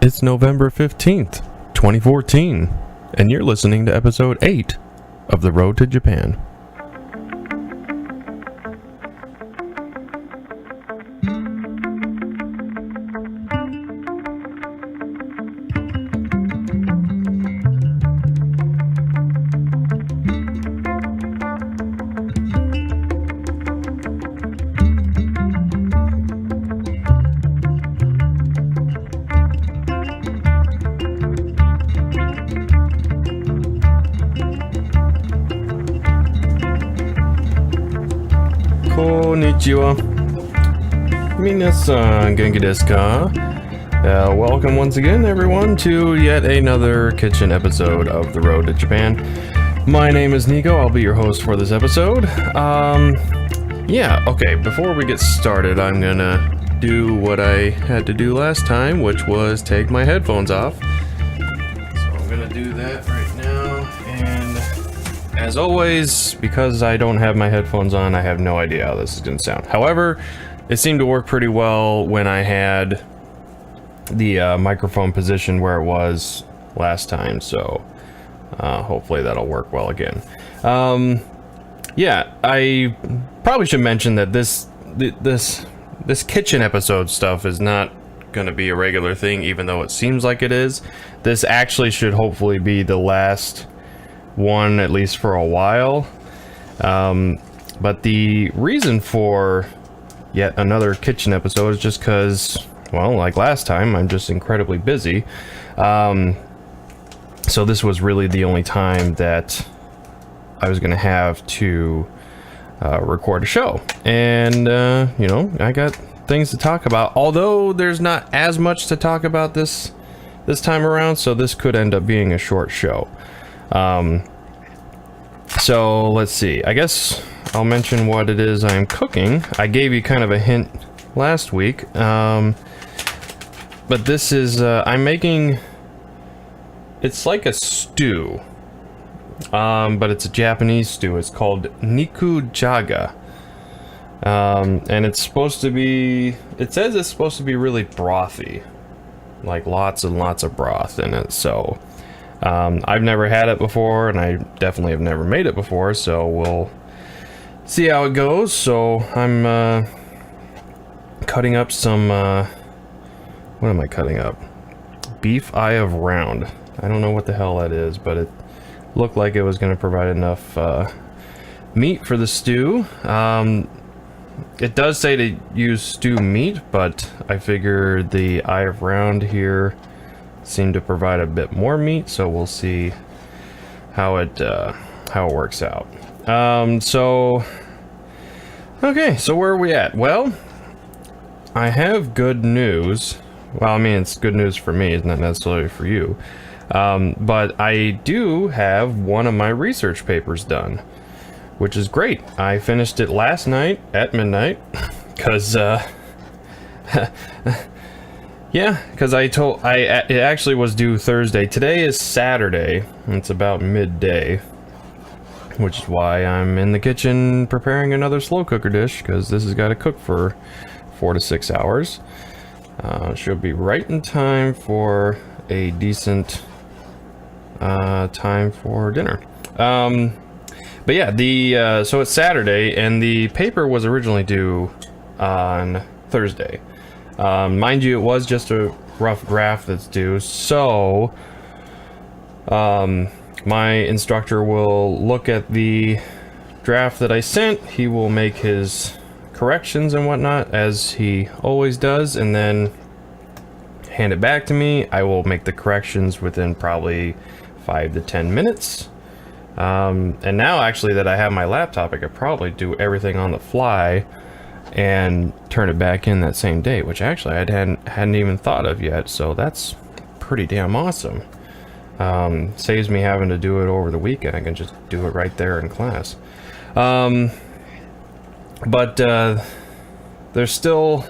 It's November 15th, 2014, and you're listening to episode 8 of The Road to Japan. Konnichiwa. Minasan genki desu ka? Welcome once again, everyone, to yet another kitchen episode of The Road to Japan. My name is Nico. I'll be your host for this episode. Okay, before we get started, I'm gonna do what I had to do last time, which was take my headphones off. So I'm gonna do that right now, and as always, because I don't have my headphones on, I have no idea how this is gonna sound. However, it seemed to work pretty well when I had the microphone positioned where it was last time, so hopefully that'll work well again. I probably should mention that this kitchen episode stuff is not gonna be a regular thing, even though it seems like it is. This actually should hopefully be the last one, at least for a while. But the reason for yet another kitchen episode is just because, well, like last time, I'm just incredibly busy. So this was really the only time that I was gonna have to record a show, and I got things to talk about, although there's not as much to talk about this time around, so this could end up being a short show. So let's see, I guess I'll mention what it is I'm cooking. I gave you kind of a hint last week, but this is I'm making, it's like a stew, but it's a Japanese stew. It's called nikujaga, and it's supposed to be, it says it's supposed to be really brothy, like lots and lots of broth in it. So I've never had it before, and I definitely have never made it before, so we'll see how it goes. So I'm cutting up some what am I cutting up? Beef eye of round. I don't know what the hell that is, but it looked like it was going to provide enough meat for the stew. It does say to use stew meat, but I figure the eye of round here seemed to provide a bit more meat, so we'll see how it works out. So where are we at? Well, I have good news. Well, I mean, it's good news for me, it's not necessarily for you. But I do have one of my research papers done, which is great. I finished it last night at midnight, because it actually was due Thursday. Today is Saturday, and it's about midday, which is why I'm in the kitchen preparing another slow cooker dish, because this has got to cook for 4 to 6 hours. She'll be right in time for a decent time for dinner. But yeah, so it's Saturday, and the paper was originally due on Thursday. Mind you, it was just a rough draft that's due, so my instructor will look at the draft that I sent. He will make his corrections and whatnot, as he always does, and then hand it back to me. I will make the corrections within probably 5 to 10 minutes. And now, actually, that I have my laptop, I could probably do everything on the fly and turn it back in that same day, which actually I hadn't even thought of yet, so that's pretty damn awesome. Saves me having to do it over the weekend. I can just do it right there in class. But there's still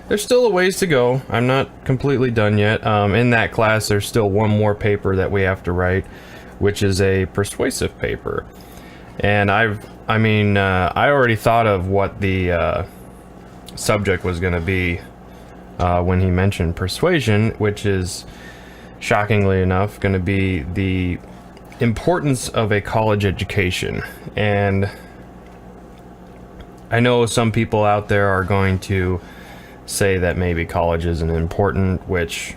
a ways to go. I'm not completely done yet. In that class, there's still one more paper that we have to write, which is a persuasive paper. And I already thought of what the subject was going to be when he mentioned persuasion, which is shockingly enough going to be the importance of a college education. And I know some people out there are going to say that maybe college isn't important, which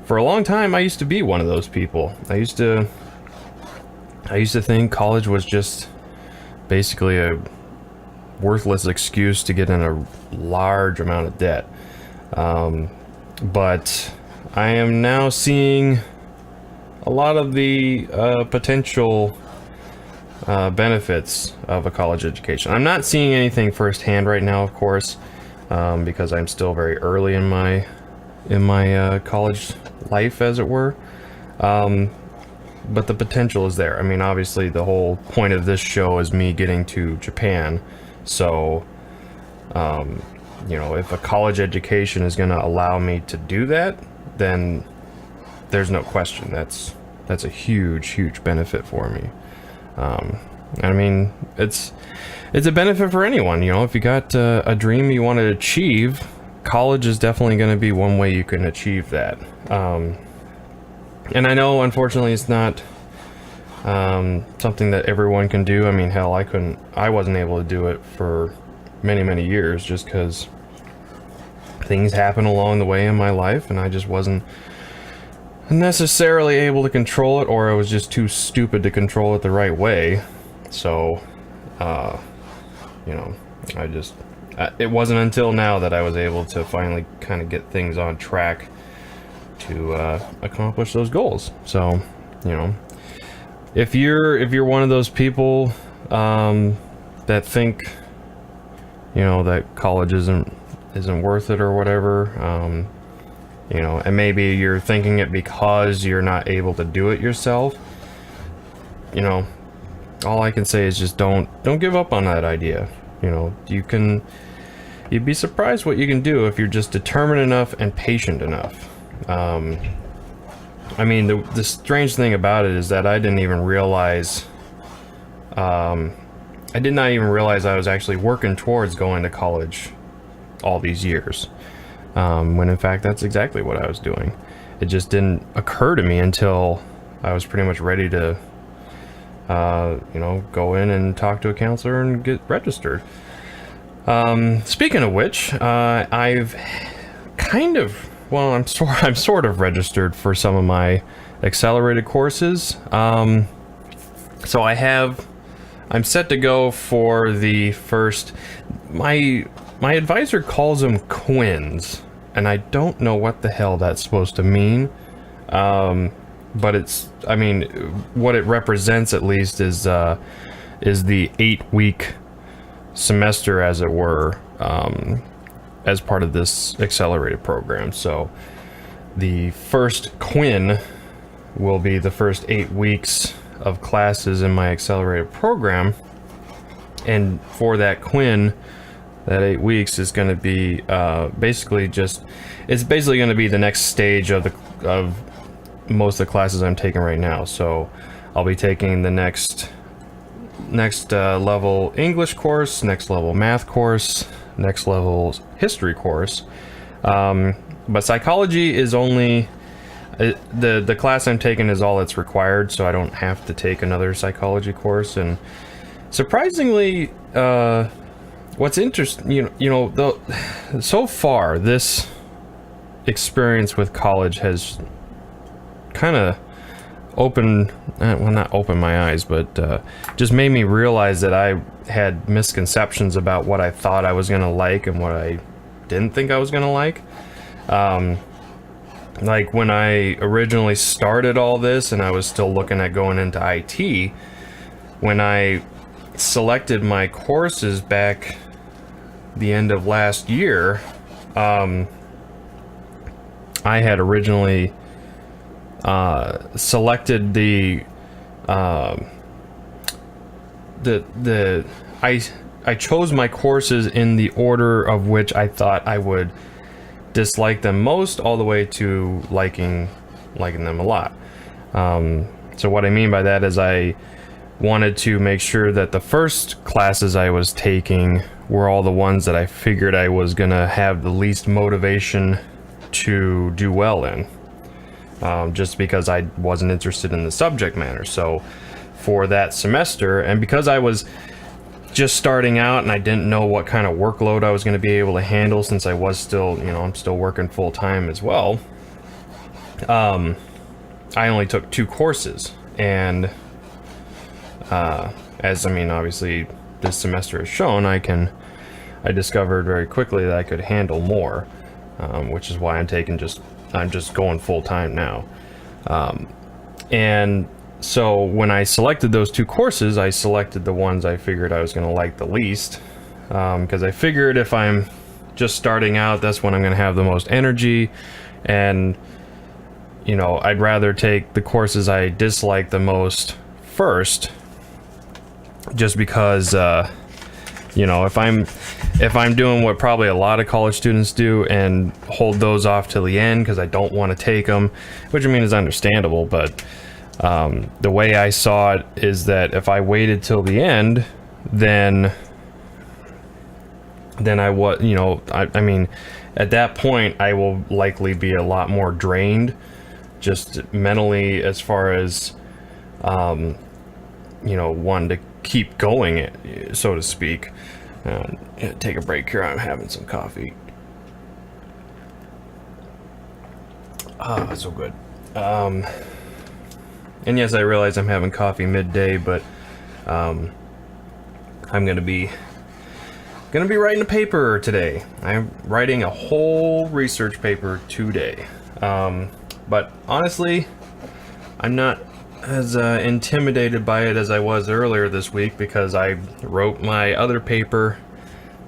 for a long time I used to be one of those people. I used to think college was just basically a worthless excuse to get in a large amount of debt. But I am now seeing a lot of the potential benefits of a college education. I'm not seeing anything firsthand right now, of course, because I'm still very early in my college life, as it were. But the potential is there. I mean, obviously, the whole point of this show is me getting to Japan. So, if a college education is going to allow me to do that, then there's no question that's a huge benefit for me. I mean, it's a benefit for anyone. If you got a dream you want to achieve, college is definitely going to be one way you can achieve that. And I know, unfortunately, it's not something that everyone can do. I mean, hell, I wasn't able to do it for many years just because things happen along the way in my life, and I just wasn't necessarily able to control it, or I was just too stupid to control it the right way. So, it wasn't until now that I was able to finally kind of get things on track to accomplish those goals. So, if you're one of those people that think, that college isn't worth it or whatever, and maybe you're thinking it because you're not able to do it yourself, all I can say is just don't give up on that idea. You'd be surprised what you can do if you're just determined enough and patient enough. I mean, the strange thing about it is that I did not even realize I was actually working towards going to college all these years, when in fact that's exactly what I was doing. It just didn't occur to me until I was pretty much ready to go in and talk to a counselor and get registered. Speaking of which, I'm sort of registered for some of my accelerated courses. So I'm set to go for the first, my advisor calls them quins, and I don't know what the hell that's supposed to mean. But what it represents at least is the 8-week semester, as it were, as part of this accelerated program. So the first quin will be the first 8 weeks of classes in my accelerated program, and for that quin, that 8 weeks is going to be basically going to be the next stage of most of the classes I'm taking right now. So I'll be taking the next level English course, next level math course, next level history course, but psychology is only the class I'm taking is all that's required, so I don't have to take another psychology course. And surprisingly, what's interesting, so far this experience with college has kind of not opened my eyes, but just made me realize that I had misconceptions about what I thought I was going to like and what I didn't think I was going to like. Like when I originally started all this and I was still looking at going into IT, when I selected my courses back the end of last year, I had originally selected I chose my courses in the order of which I thought I would dislike them most, all the way to liking them a lot. So what I mean by that is I wanted to make sure that the first classes I was taking were all the ones that I figured I was gonna have the least motivation to do well in, just because I wasn't interested in the subject matter. So for that semester, and because I was just starting out and I didn't know what kind of workload I was going to be able to handle, since I was still, I'm still working full time as well, I only took 2 courses. And obviously this semester has shown, I discovered very quickly that I could handle more, which is why I'm just going full time now. And so when I selected those 2 courses, I selected the ones I figured I was going to like the least, because I figured if I'm just starting out, that's when I'm going to have the most energy, and I'd rather take the courses I dislike the most first, just because if I'm doing what probably a lot of college students do and hold those off till the end because I don't want to take them, which is understandable, but the way I saw it is that if I waited till the end, then I was, at that point I will likely be a lot more drained, just mentally, as far as, one to keep going, so to speak. Take a break here. I'm having some coffee. So good. And yes, I realize I'm having coffee midday, but I'm gonna be writing a paper today. I'm writing a whole research paper today. But honestly, I'm not as intimidated by it as I was earlier this week, because I wrote my other paper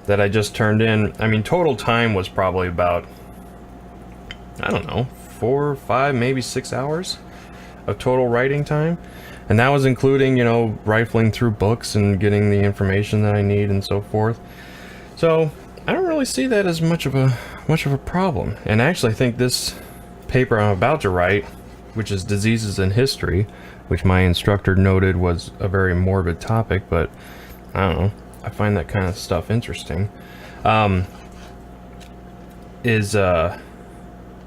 that I just turned in. Total time was probably about, 4 or 5, maybe 6 hours of total writing time, and that was including rifling through books and getting the information that I need and so forth. So I don't really see that as much of a problem. And actually I think this paper I'm about to write, which is diseases in history, which my instructor noted was a very morbid topic, but I don't know, I find that kind of stuff interesting,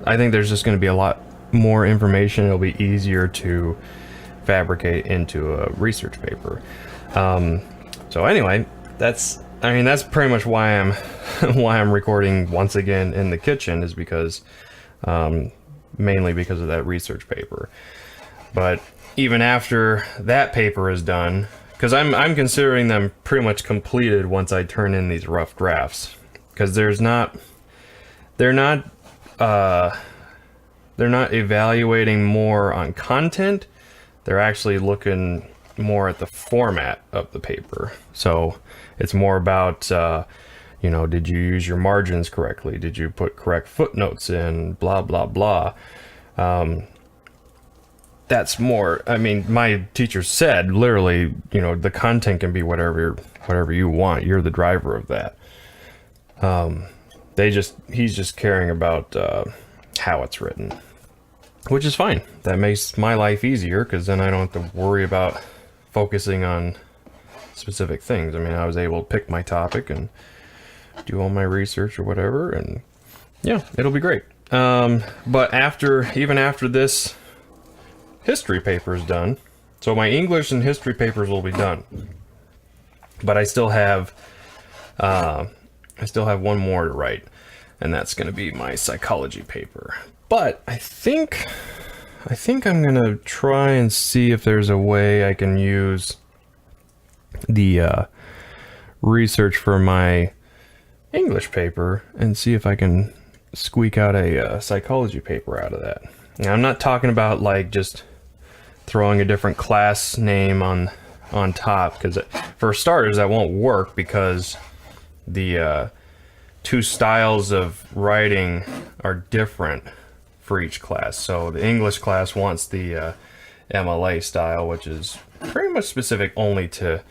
I think there's just going to be a lot more information. It'll be easier to fabricate into a research paper. So anyway, that's pretty much why I'm recording once again in the kitchen, is because mainly because of that research paper. But even after that paper is done, because I'm considering them pretty much completed once I turn in these rough drafts, because they're not evaluating more on content. They're actually looking more at the format of the paper. So it's more about, did you use your margins correctly? Did you put correct footnotes in? Blah, blah, blah. That's more, my teacher said, literally, the content can be whatever you want. You're the driver of that. He's just caring about how it's written, which is fine. That makes my life easier, because then I don't have to worry about focusing on specific things. I was able to pick my topic and do all my research or whatever, and yeah, it'll be great. But even after this history paper is done, so my English and history papers will be done, but I still have one more to write, and that's going to be my psychology paper. But I think I'm going to try and see if there's a way I can use the research for my English paper and see if I can squeak out a psychology paper out of that. Now, I'm not talking about like just throwing a different class name on top, because for starters that won't work, because the two styles of writing are different for each class. So the English class wants the MLA style, which is pretty much specific only to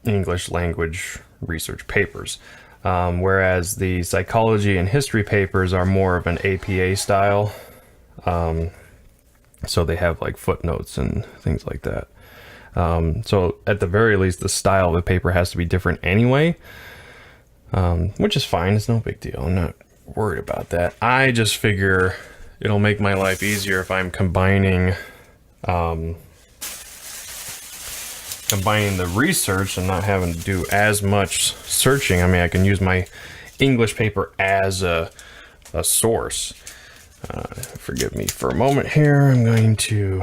English language research papers, whereas the psychology and history papers are more of an APA style. So they have like footnotes and things like that. So at the very least, the style of the paper has to be different anyway, which is fine. It's no big deal. I'm not worried about that. I just figure it'll make my life easier if I'm combining the research and not having to do as much searching. I mean, I can use my English paper as a source. Forgive me for a moment here. I'm going to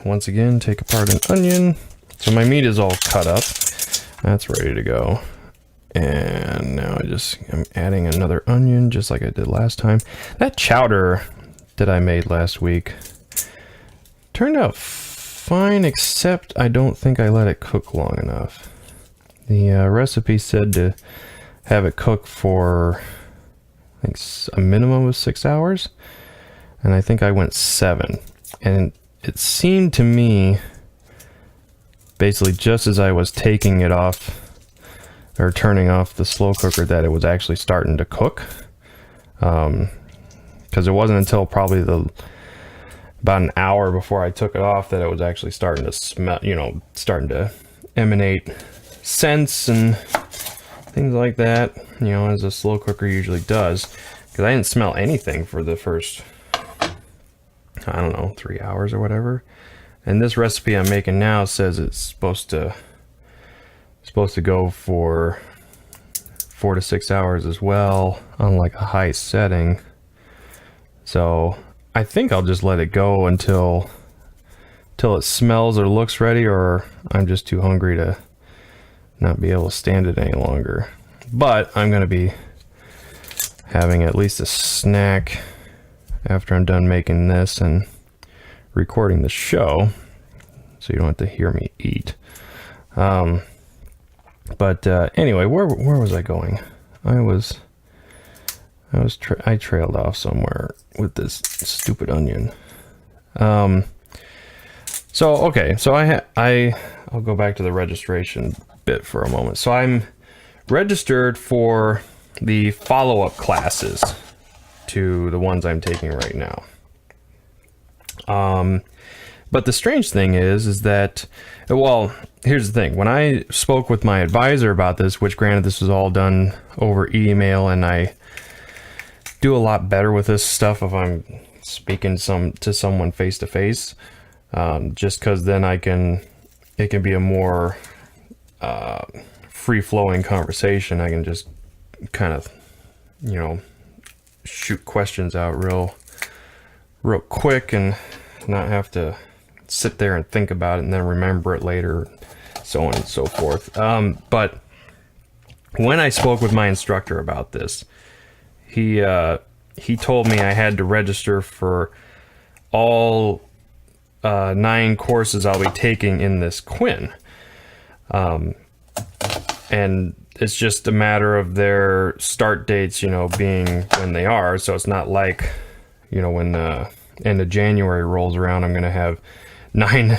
once again take apart an onion. So my meat is all cut up. That's ready to go. And now I'm adding another onion just like I did last time. That chowder that I made last week turned out fine, except I don't think I let it cook long enough. The recipe said to have it cook for, I think, a minimum of 6 hours, and I think I went 7. And it seemed to me, basically just as I was taking it off, or turning off the slow cooker, that it was actually starting to cook. Because it wasn't until probably about an hour before I took it off that it was actually starting to smell, starting to emanate scents and things like that, as a slow cooker usually does. Because I didn't smell anything for the first, I don't know, 3 hours or whatever. And this recipe I'm making now says it's supposed to go for 4 to 6 hours as well on like a high setting. So I think I'll just let it go until it smells or looks ready, or I'm just too hungry to not be able to stand it any longer. But I'm going to be having at least a snack after I'm done making this and recording the show, so you don't have to hear me eat. But anyway, where was I going? I trailed off somewhere with this stupid onion. So I'll go back to the registration bit for a moment. So I'm registered for the follow-up classes to the ones I'm taking right now. But the strange thing is that, well, here's the thing. When I spoke with my advisor about this, which granted this was all done over email, and I do a lot better with this stuff if I'm speaking to someone face to face, just because then it can be a more free-flowing conversation. I can just kind of, shoot questions out real quick and not have to sit there and think about it and then remember it later, so on and so forth. But when I spoke with my instructor about this, he told me I had to register for all 9 courses I'll be taking in this Quinn. And it's just a matter of their start dates, being when they are. So it's not like, when the end of January rolls around, I'm going to have 9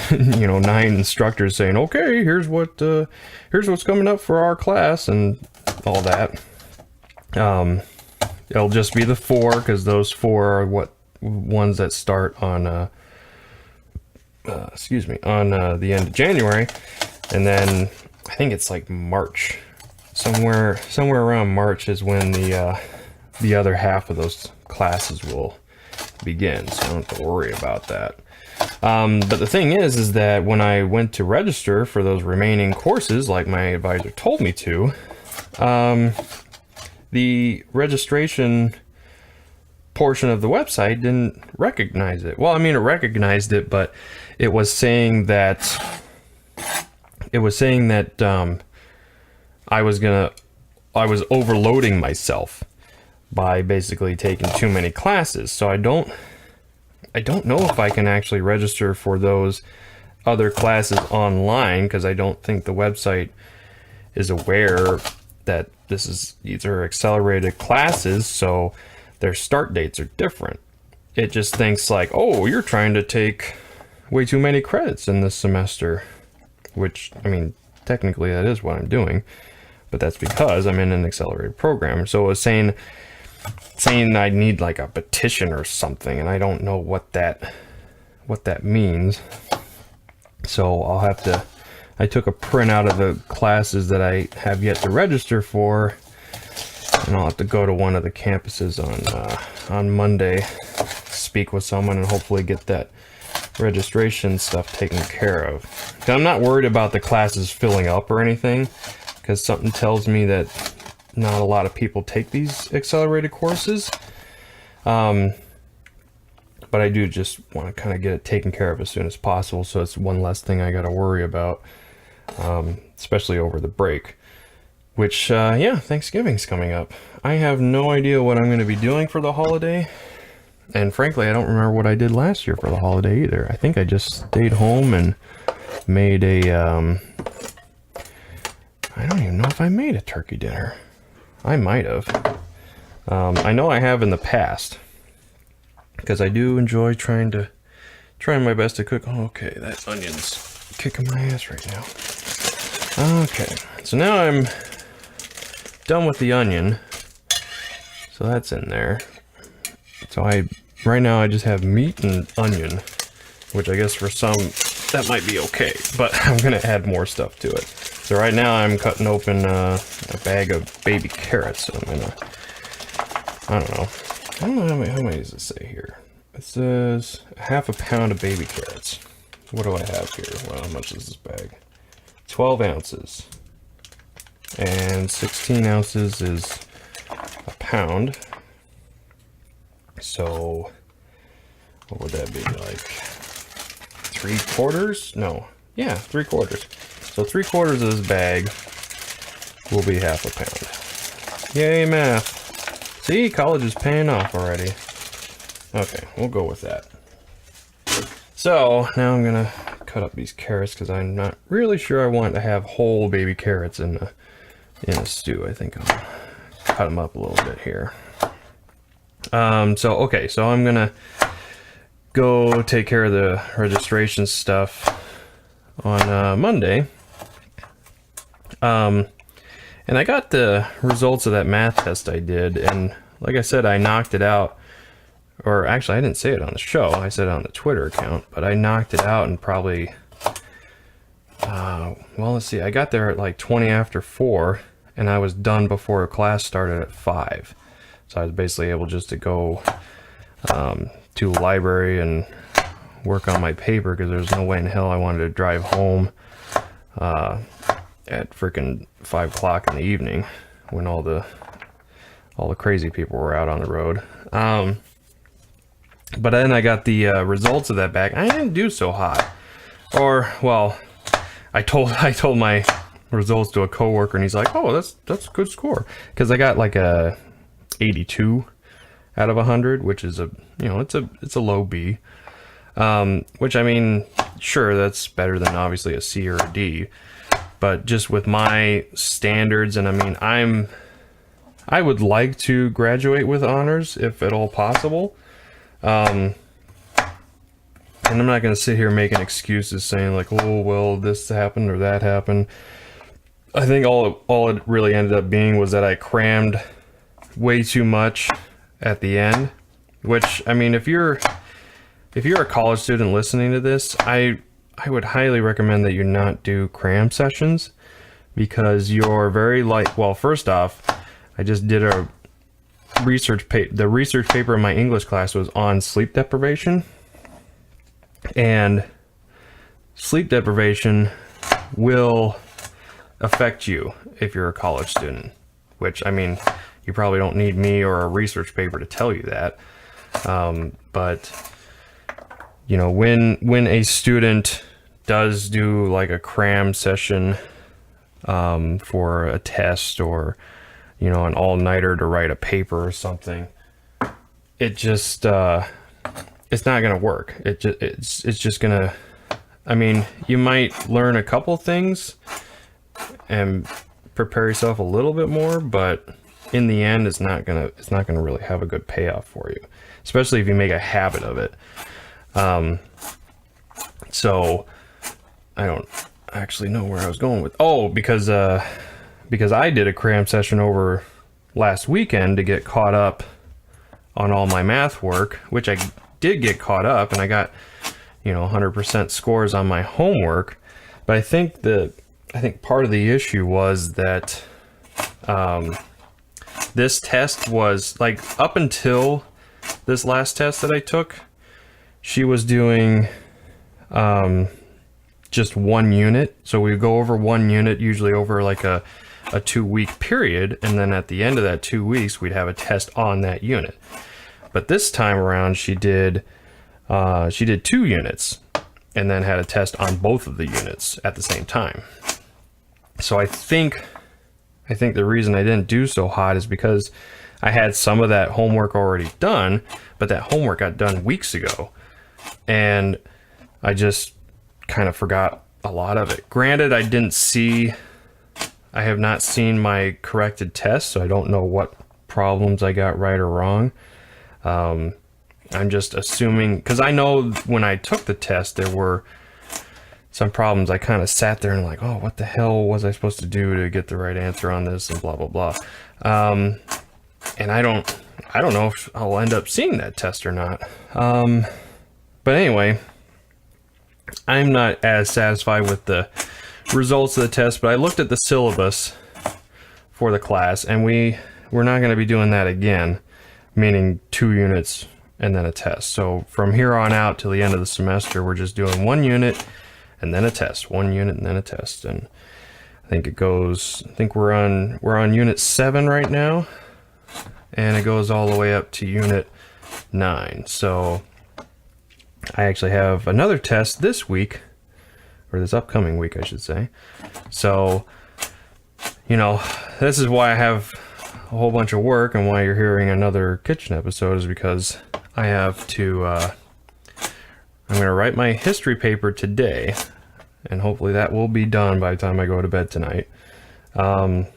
instructors saying, okay, here's what's coming up for our class and all that. It'll just be the 4, because those 4 are ones that start on the end of January, and then I think it's like March, somewhere around March is when the other half of those classes will begin. So I don't have to worry about that. But the thing is that when I went to register for those remaining courses, like my advisor told me to, the registration portion of the website didn't recognize it. Well, I mean, it recognized it, but it was saying that I was overloading myself by basically taking too many classes. So I don't know if I can actually register for those other classes online, because I don't think the website is aware that these are accelerated classes, so their start dates are different. It just thinks like, oh, you're trying to take way too many credits in this semester, which, I mean, technically that is what I'm doing, but that's because I'm in an accelerated program. So it was saying I need like a petition or something, and I don't know what that means. So I'll have to, I took a print out of the classes that I have yet to register for, and I'll have to go to one of the campuses on Monday, speak with someone, and hopefully get that registration stuff taken care of. 'Cause I'm not worried about the classes filling up or anything, because something tells me that not a lot of people take these accelerated courses. But I do just want to kind of get it taken care of as soon as possible, so it's one less thing I got to worry about, especially over the break. Which, yeah, Thanksgiving's coming up. I have no idea what I'm going to be doing for the holiday. And frankly, I don't remember what I did last year for the holiday either. I think I just stayed home and made a, I don't even know if I made a turkey dinner. I might have. I know I have in the past, because I do enjoy trying my best to cook. Oh, okay, that onion's kicking my ass right now. Okay, so now I'm done with the onion. So that's in there. So right now I just have meat and onion, which I guess for some that might be okay, but I'm gonna add more stuff to it. So right now I'm cutting open a bag of baby carrots. So I'm gonna, I don't know how many does it say here? It says half a pound of baby carrots. What do I have here? Well, how much is this bag? 12 ounces. And 16 ounces is a pound. So what would that be, like 3/4? No, yeah, 3/4. So 3/4 of this bag will be half a pound. Yay, math. See, college is paying off already. Okay, we'll go with that. So now I'm gonna cut up these carrots because I'm not really sure I want to have whole baby carrots in a stew. I think I'll cut them up a little bit here. So I'm gonna go take care of the registration stuff on Monday. And I got the results of that math test I did, and like I said, I knocked it out. Or actually, I didn't say it on the show. I said it on the Twitter account, but I knocked it out in probably, well, let's see. I got there at like 20 after 4, and I was done before class started at 5. So I was basically able just to go to the library and work on my paper, because there's no way in hell I wanted to drive home at freaking 5 o'clock in the evening when all the crazy people were out on the road. But then I got the results of that back. I didn't do so hot. Or, well, I told my results to a coworker, and he's like, "Oh, that's a good score," because I got like a 82 out of 100, which is it's a low B. Which, I mean, sure, that's better than obviously a C or a D. But just with my standards, and I mean, I would like to graduate with honors if at all possible. And I'm not going to sit here making excuses saying like, "Oh, well, this happened or that happened." I think all it really ended up being was that I crammed way too much at the end, which, I mean, if you're a college student listening to this, I would highly recommend that you not do cram sessions, because you're very well, first off, I just did a the research paper in my English class was on sleep deprivation, and sleep deprivation will affect you if you're a college student, which, I mean, you probably don't need me or a research paper to tell you that. But you know, when a student does do like a cram session for a test, or you know, an all-nighter to write a paper or something, it just it's not gonna work. It's just gonna, I mean, you might learn a couple things and prepare yourself a little bit more, but in the end, it's not gonna really have a good payoff for you, especially if you make a habit of it. So I don't actually know where I was going with. Oh, because I did a cram session over last weekend to get caught up on all my math work, which I did get caught up, and I got, 100% scores on my homework. But I think part of the issue was that this test was like, up until this last test that I took, she was doing just one unit. So we go over one unit, usually over like a 2-week period, and then at the end of that 2 weeks we'd have a test on that unit. But this time around she did 2 units and then had a test on both of the units at the same time. So I think the reason I didn't do so hot is because I had some of that homework already done, but that homework got done weeks ago and I just kind of forgot a lot of it. Granted, I have not seen my corrected test, so I don't know what problems I got right or wrong. I'm just assuming, because I know when I took the test, there were some problems. I kind of sat there and like, oh, what the hell was I supposed to do to get the right answer on this, and blah, blah, blah. And I don't know if I'll end up seeing that test or not. But anyway, I'm not as satisfied with the results of the test, but I looked at the syllabus for the class, and we're not going to be doing that again, meaning 2 units and then a test. So from here on out till the end of the semester, we're just doing 1 unit and then a test, 1 unit and then a test. And I think we're on unit 7 right now, and it goes all the way up to unit 9. So I actually have another test this week, or this upcoming week, I should say. So, this is why I have a whole bunch of work, and why you're hearing another kitchen episode is because I have to, I'm going to write my history paper today, and hopefully that will be done by the time I go to bed tonight. And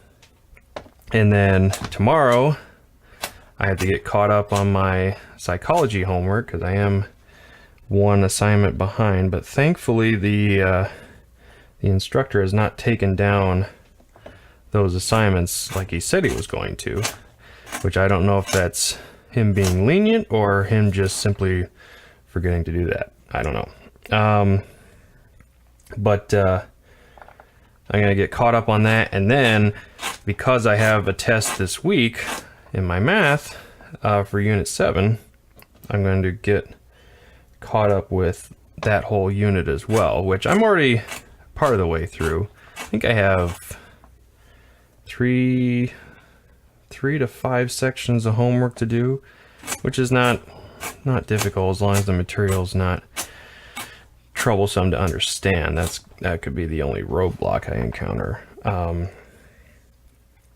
then tomorrow, I have to get caught up on my psychology homework, because I am 1 assignment behind, but thankfully the instructor has not taken down those assignments like he said he was going to, which I don't know if that's him being lenient or him just simply forgetting to do that. I don't know. But I'm gonna get caught up on that, and then because I have a test this week in my math for unit 7, I'm going to get caught up with that whole unit as well, which I'm already part of the way through. I think I have 3 to 5 sections of homework to do, which is not difficult as long as the material's not troublesome to understand. That could be the only roadblock I encounter. All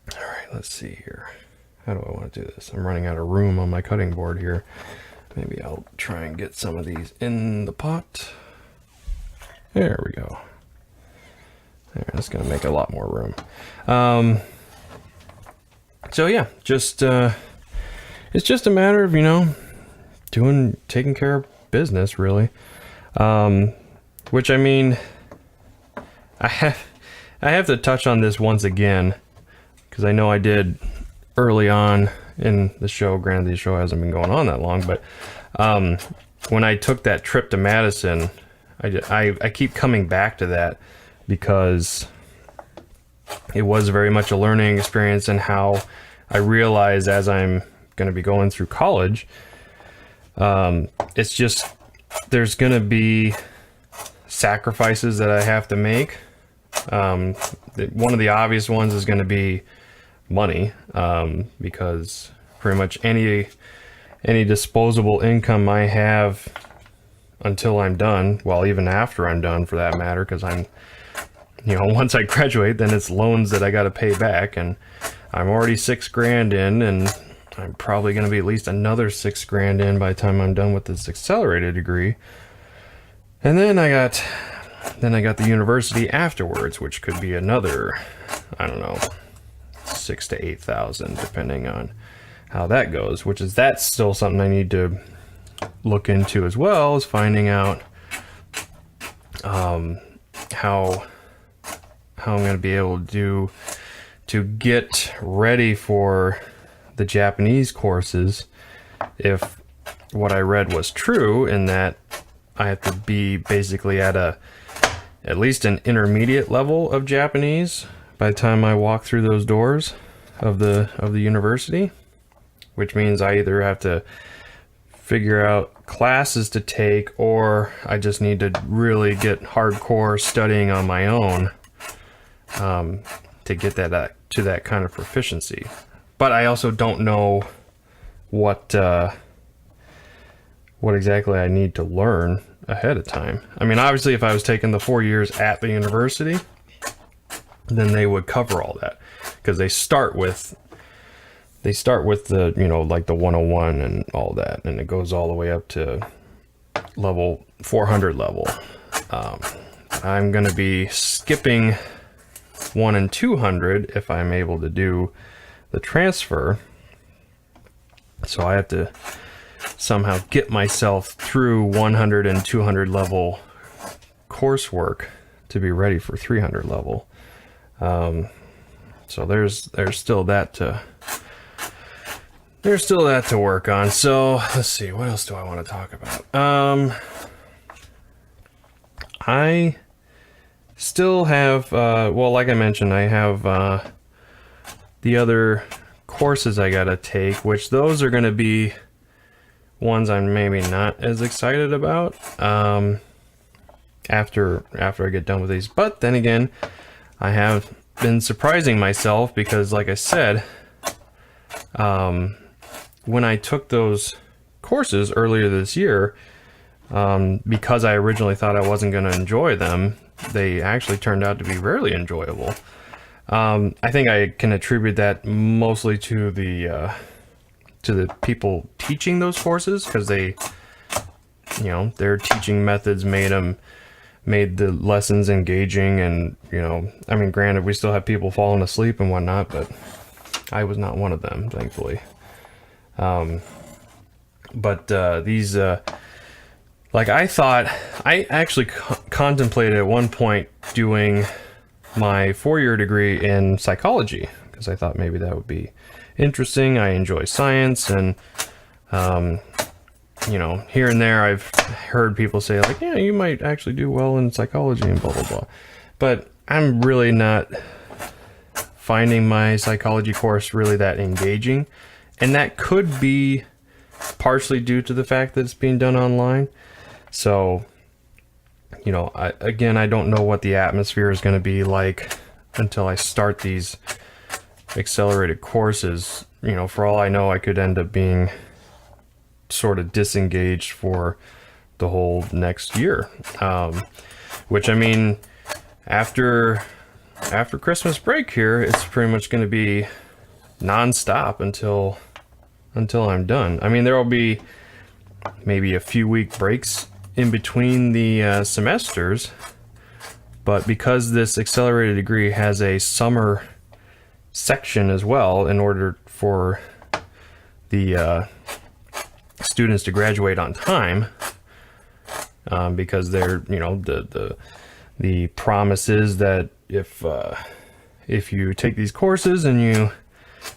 right, let's see here. How do I want to do this? I'm running out of room on my cutting board here. Maybe I'll try and get some of these in the pot. There we go. There, that's going to make a lot more room. So yeah, just it's just a matter of, taking care of business, really. Which, I mean, I have to touch on this once again, because I know I did early on in the show. Granted, the show hasn't been going on that long, but when I took that trip to Madison, I keep coming back to that because it was very much a learning experience, and how I realized as I'm going to be going through college, it's just, there's going to be sacrifices that I have to make. One of the obvious ones is going to be money, because pretty much any disposable income I have until I'm done, well, even after I'm done for that matter, because I'm, once I graduate, then it's loans that I got to pay back, and I'm already $6,000 in, and I'm probably going to be at least another $6,000 in by the time I'm done with this accelerated degree. And then I got the university afterwards, which could be another, I don't know, 6,000 to 8,000, depending on how that goes. That's still something I need to look into as well, is finding out how I'm going to be able to get ready for the Japanese courses, if what I read was true, in that I have to be basically at least an intermediate level of Japanese by the time I walk through those doors of the university, which means I either have to figure out classes to take, or I just need to really get hardcore studying on my own to get that to that kind of proficiency. But I also don't know what exactly I need to learn ahead of time. I mean, obviously, if I was taking the 4 years at the university, then they would cover all that, because they start with the, you know, like the 101 and all that, and it goes all the way up to level 400 level. I'm going to be skipping 1 and 200 if I'm able to do the transfer. So I have to somehow get myself through 100 and 200 level coursework to be ready for 300 level. So there's still that to work on. So let's see, what else do I want to talk about? I still have, well, like I mentioned, I have the other courses I gotta take, which those are gonna be ones I'm maybe not as excited about after I get done with these. But then again, I have been surprising myself because, like I said, when I took those courses earlier this year, because I originally thought I wasn't going to enjoy them, they actually turned out to be really enjoyable. I think I can attribute that mostly to the people teaching those courses, because they, you know, their teaching methods made the lessons engaging. And, you know, I mean, granted, we still have people falling asleep and whatnot, but I was not one of them, thankfully. These, like, I actually contemplated at one point doing my 4-year degree in psychology, because I thought maybe that would be interesting. I enjoy science, and you know, here and there I've heard people say, like, yeah, you might actually do well in psychology and blah blah blah. But I'm really not finding my psychology course really that engaging, and that could be partially due to the fact that it's being done online. So, you know, I don't know what the atmosphere is going to be like until I start these accelerated courses. You know, for all I know, I could end up being sort of disengaged for the whole next year. Which, I mean, after Christmas break here, it's pretty much going to be nonstop until I'm done. I mean, there will be maybe a few week breaks in between the semesters, but because this accelerated degree has a summer section as well, in order for the students to graduate on time, because they're, you know, the promise is that if you take these courses and you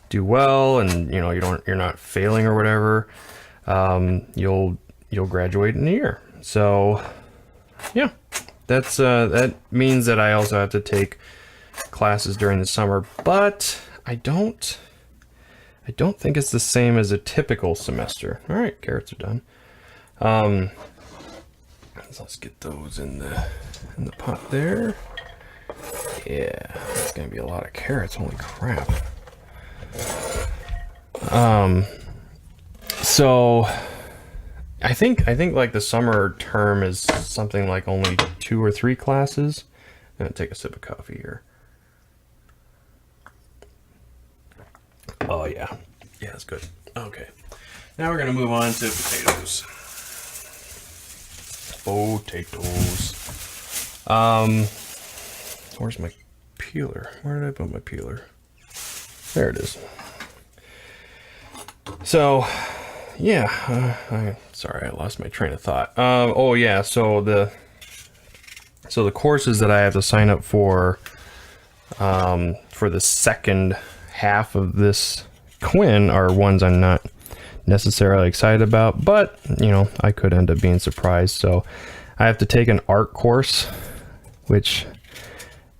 do well, and, you know, you're not failing or whatever, you'll graduate in a year. So yeah, that means that I also have to take classes during the summer, but I don't think it's the same as a typical semester. All right, carrots are done. So let's get those in the pot there. Yeah, it's gonna be a lot of carrots. Holy crap. So I think like the summer term is something like only 2 or 3 classes. I'm gonna take a sip of coffee here. Oh yeah, that's good. Okay, now we're gonna move on to potatoes. Where's my peeler? Where did I put my peeler? There it is. So yeah, sorry, I lost my train of thought. Oh yeah, so the courses that I have to sign up for the second half of this Quinn are ones I'm not necessarily excited about, but you know, I could end up being surprised. So I have to take an art course, which,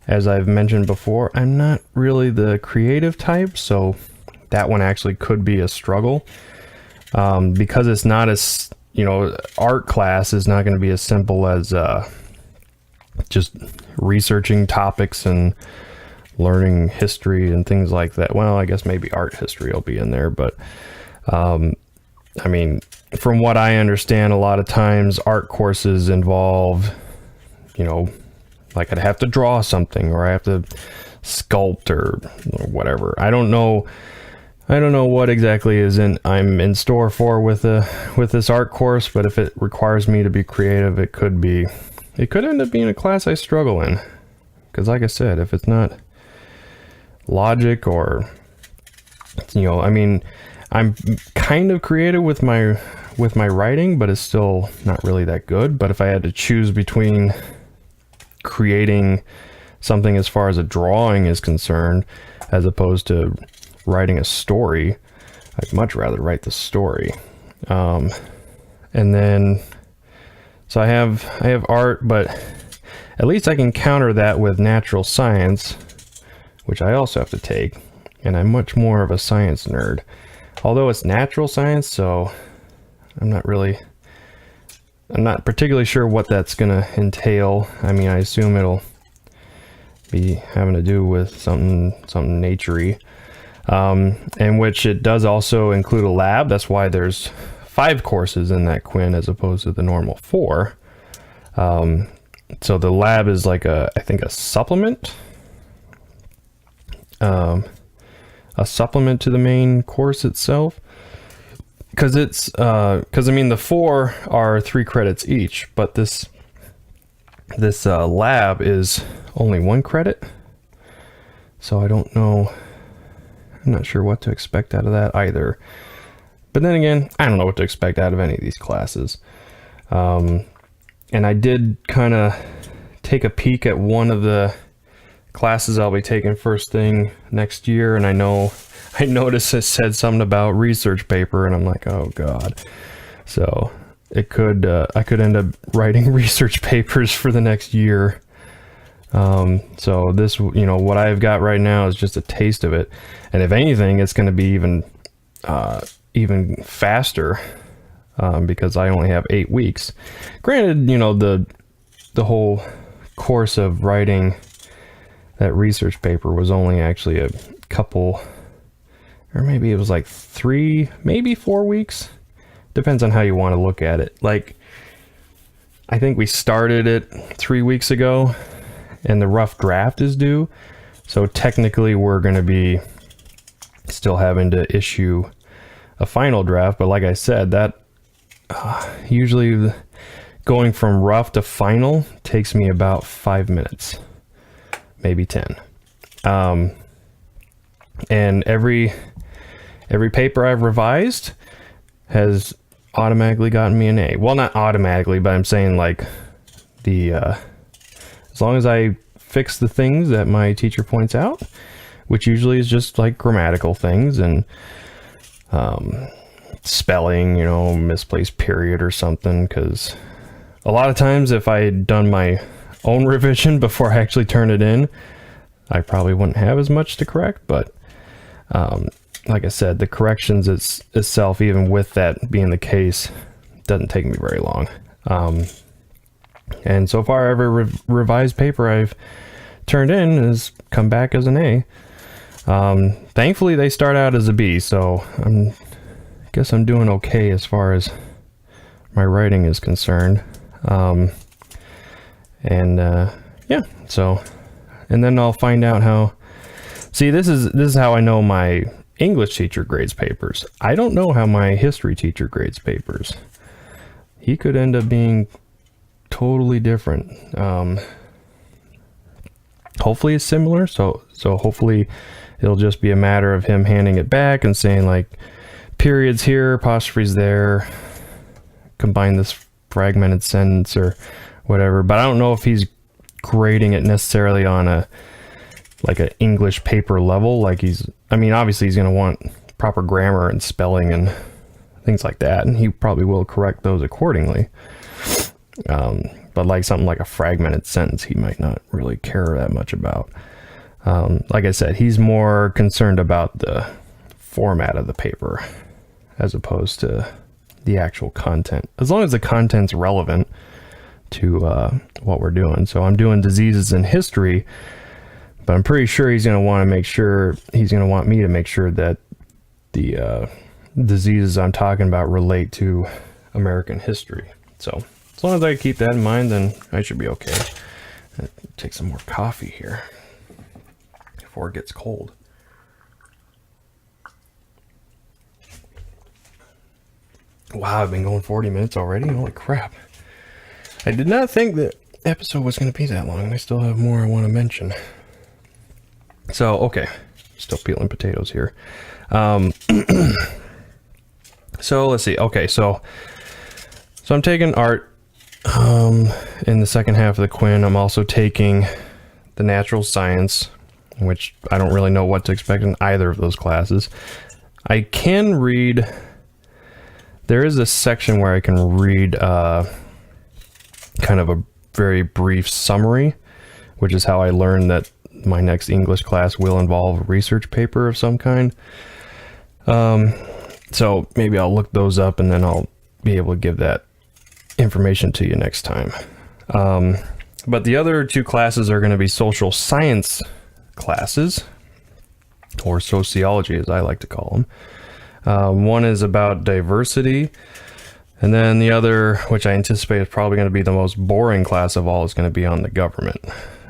as I've mentioned before, I'm not really the creative type, so that one actually could be a struggle, because it's not as, you know, art class is not going to be as simple as just researching topics and learning history and things like that. Well, I guess maybe art history will be in there, but I mean, from what I understand, a lot of times art courses involve, you know, like I'd have to draw something, or I have to sculpt or whatever. I don't know what exactly I'm in store for with this art course, but if it requires me to be creative, it could end up being a class I struggle in. Because like I said, if it's not logic, or, you know, I mean, I'm kind of creative with my writing, but it's still not really that good. But if I had to choose between creating something as far as a drawing is concerned, as opposed to writing a story, I'd much rather write the story. And then, so I have art, but at least I can counter that with natural science, which I also have to take, and I'm much more of a science nerd. Although it's natural science, so I'm not particularly sure what that's gonna entail. I mean, I assume it'll be having to do with something naturey, in which it does also include a lab. That's why there's 5 courses in that Quinn as opposed to the normal 4. So the lab is like I think a supplement. A supplement to the main course itself, because I mean, the 4 are 3 credits each, but this lab is only 1 credit, so I don't know, I'm not sure what to expect out of that either. But then again, I don't know what to expect out of any of these classes. And I did kind of take a peek at one of the classes I'll be taking first thing next year, and I noticed it said something about research paper, and I'm like, oh god. So it could I could end up writing research papers for the next year. So this, you know, what I've got right now is just a taste of it, and if anything, it's going to be even faster, because I only have 8 weeks. Granted, you know, the whole course of writing that research paper was only actually a couple, or maybe it was like 3, maybe 4 weeks. Depends on how you want to look at it. Like, I think we started it 3 weeks ago, and the rough draft is due. So technically we're going to be still having to issue a final draft. But like I said, that usually going from rough to final takes me about 5 minutes. Maybe 10. And every paper I've revised has automatically gotten me an A. Well, not automatically, but I'm saying, like, as long as I fix the things that my teacher points out, which usually is just like grammatical things and spelling, you know, misplaced period or something, because a lot of times if I had done my own revision before I actually turn it in, I probably wouldn't have as much to correct. But like I said, the corrections itself, even with that being the case, doesn't take me very long. And so far, every revised paper I've turned in has come back as an A. Thankfully, they start out as a B, so I guess I'm doing okay as far as my writing is concerned. Yeah, so, and then I'll find out how. See, this is how I know my English teacher grades papers. I don't know how my history teacher grades papers. He could end up being totally different. Hopefully it's similar, so hopefully it'll just be a matter of him handing it back and saying, like, periods here, apostrophes there, combine this fragmented sentence or whatever. But I don't know if he's grading it necessarily on an English paper level. Like, I mean, obviously he's going to want proper grammar and spelling and things like that, and he probably will correct those accordingly. But like something like a fragmented sentence, he might not really care that much about. Like I said, he's more concerned about the format of the paper as opposed to the actual content, as long as the content's relevant to what we're doing. So I'm doing diseases in history, but I'm pretty sure he's going to want me to make sure that the diseases I'm talking about relate to American history. So as long as I keep that in mind, then I should be okay. Take some more coffee here before it gets cold. Wow, I've been going 40 minutes already. Holy crap. I did not think the episode was going to be that long. I still have more I want to mention. So, okay. Still peeling potatoes here. So, let's see. Okay, so I'm taking art in the second half of the Quinn. I'm also taking the natural science, which I don't really know what to expect in either of those classes. I can read... There is a section where I can read kind of a very brief summary, which is how I learned that my next English class will involve a research paper of some kind. So maybe I'll look those up and then I'll be able to give that information to you next time. But the other two classes are going to be social science classes, or sociology as I like to call them. One is about diversity, and then the other, which I anticipate is probably going to be the most boring class of all, is going to be on the government,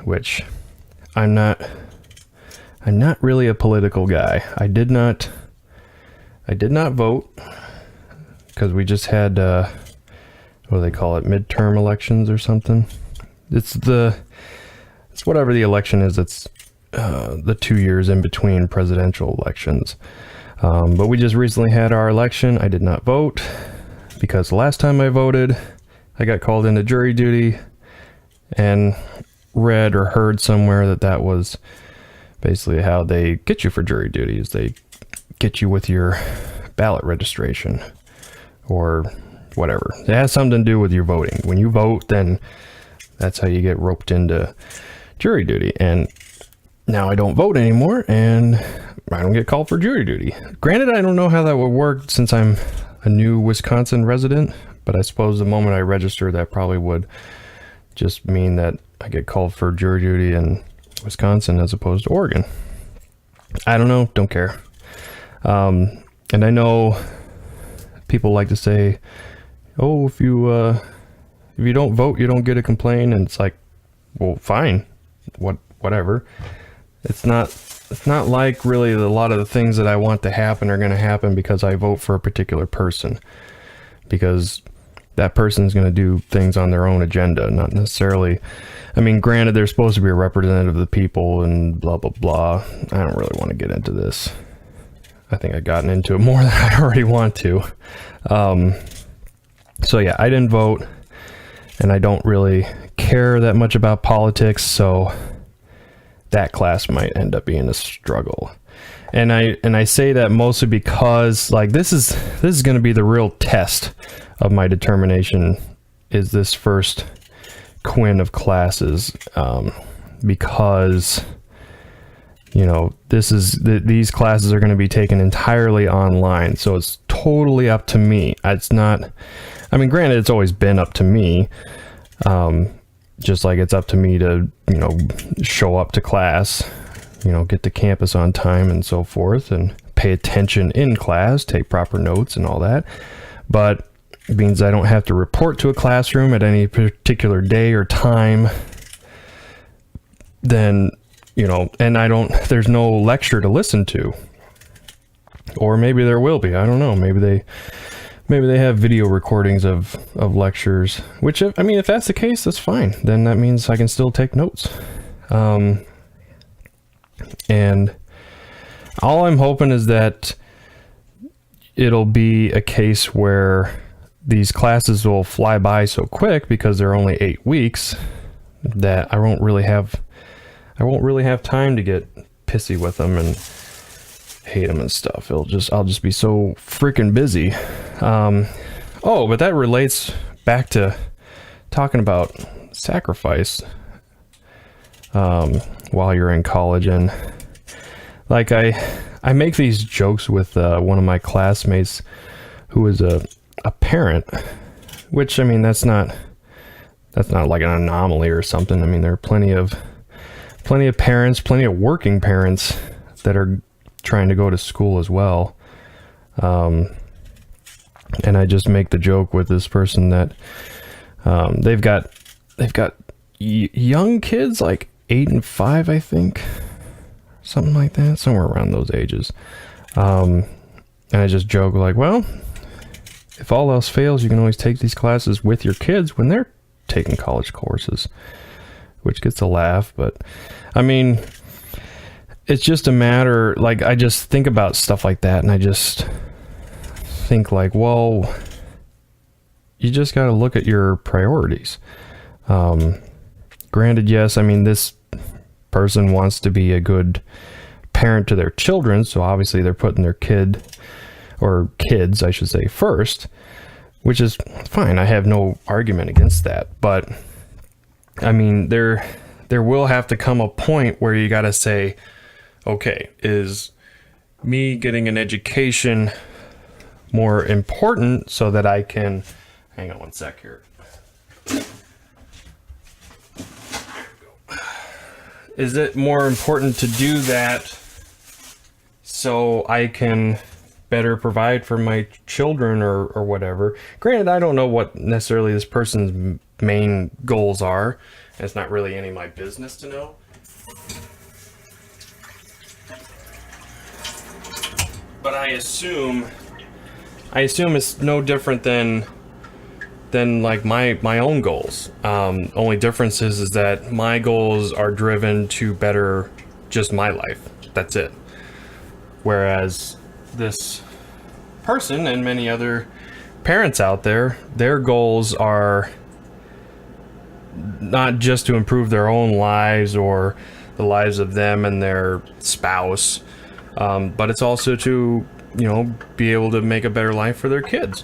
which I'm not really a political guy. I did not vote because we just had what do they call it, midterm elections or something. It's whatever the election is. It's the 2 years in between presidential elections. But we just recently had our election. I did not vote because the last time I voted, I got called into jury duty and read or heard somewhere that was basically how they get you for jury duty, is they get you with your ballot registration or whatever. It has something to do with your voting. When you vote, then that's how you get roped into jury duty. And now I don't vote anymore, and I don't get called for jury duty. Granted, I don't know how that would work since I'm a new Wisconsin resident, but I suppose the moment I register, that probably would just mean that I get called for jury duty in Wisconsin as opposed to Oregon. I don't know, don't care. And I know people like to say, oh, if you don't vote, you don't get to complain, and it's like, well, fine, whatever. It's not like really a lot of the things that I want to happen are going to happen because I vote for a particular person, because that person's going to do things on their own agenda, not necessarily. I mean, granted, they're supposed to be a representative of the people and blah, blah, blah. I don't really want to get into this. I think I've gotten into it more than I already want to. So yeah, I didn't vote, and I don't really care that much about politics, so that class might end up being a struggle. And I say that mostly because, like, this is going to be the real test of my determination, is this first Quinn of classes, because, you know, these classes are going to be taken entirely online, so it's totally up to me. It's not, I mean, granted, it's always been up to me, just like it's up to me to, you know, show up to class, you know, get to campus on time and so forth, and pay attention in class, take proper notes and all that. But it means I don't have to report to a classroom at any particular day or time. Then, you know, and there's no lecture to listen to. Or maybe there will be, I don't know. Maybe they have video recordings of lectures, which, I mean, if that's the case, that's fine. Then that means I can still take notes. And all I'm hoping is that it'll be a case where these classes will fly by so quick, because they're only 8 weeks, that I won't really have time to get pissy with them hate them and stuff. I'll just be so freaking busy. Oh, but that relates back to talking about sacrifice while you're in college. And like I make these jokes with one of my classmates who is a parent, which, I mean, that's not like an anomaly or something. I mean, there are plenty of parents, plenty of working parents that are trying to go to school as well. And I just make the joke with this person that they've got young kids, like 8 and 5, I think, something like that, somewhere around those ages. And I just joke like, well, if all else fails, you can always take these classes with your kids when they're taking college courses, which gets a laugh. But I mean, it's just a matter, like, I just think about stuff like that, and I just think like, well, you just got to look at your priorities. Granted, yes, I mean, this person wants to be a good parent to their children, so obviously they're putting their kids, I should say, first, which is fine. I have no argument against that. But I mean, there will have to come a point where you got to say, okay, is me getting an education more important so that I can, hang on one sec here. Is it more important to do that so I can better provide for my children or whatever? Granted, I don't know what necessarily this person's main goals are. It's not really any of my business to know. But I assume it's no different than like my own goals. Only difference is that my goals are driven to better just my life. That's it. Whereas this person and many other parents out there, their goals are not just to improve their own lives or the lives of them and their spouse, but it's also to, be able to make a better life for their kids.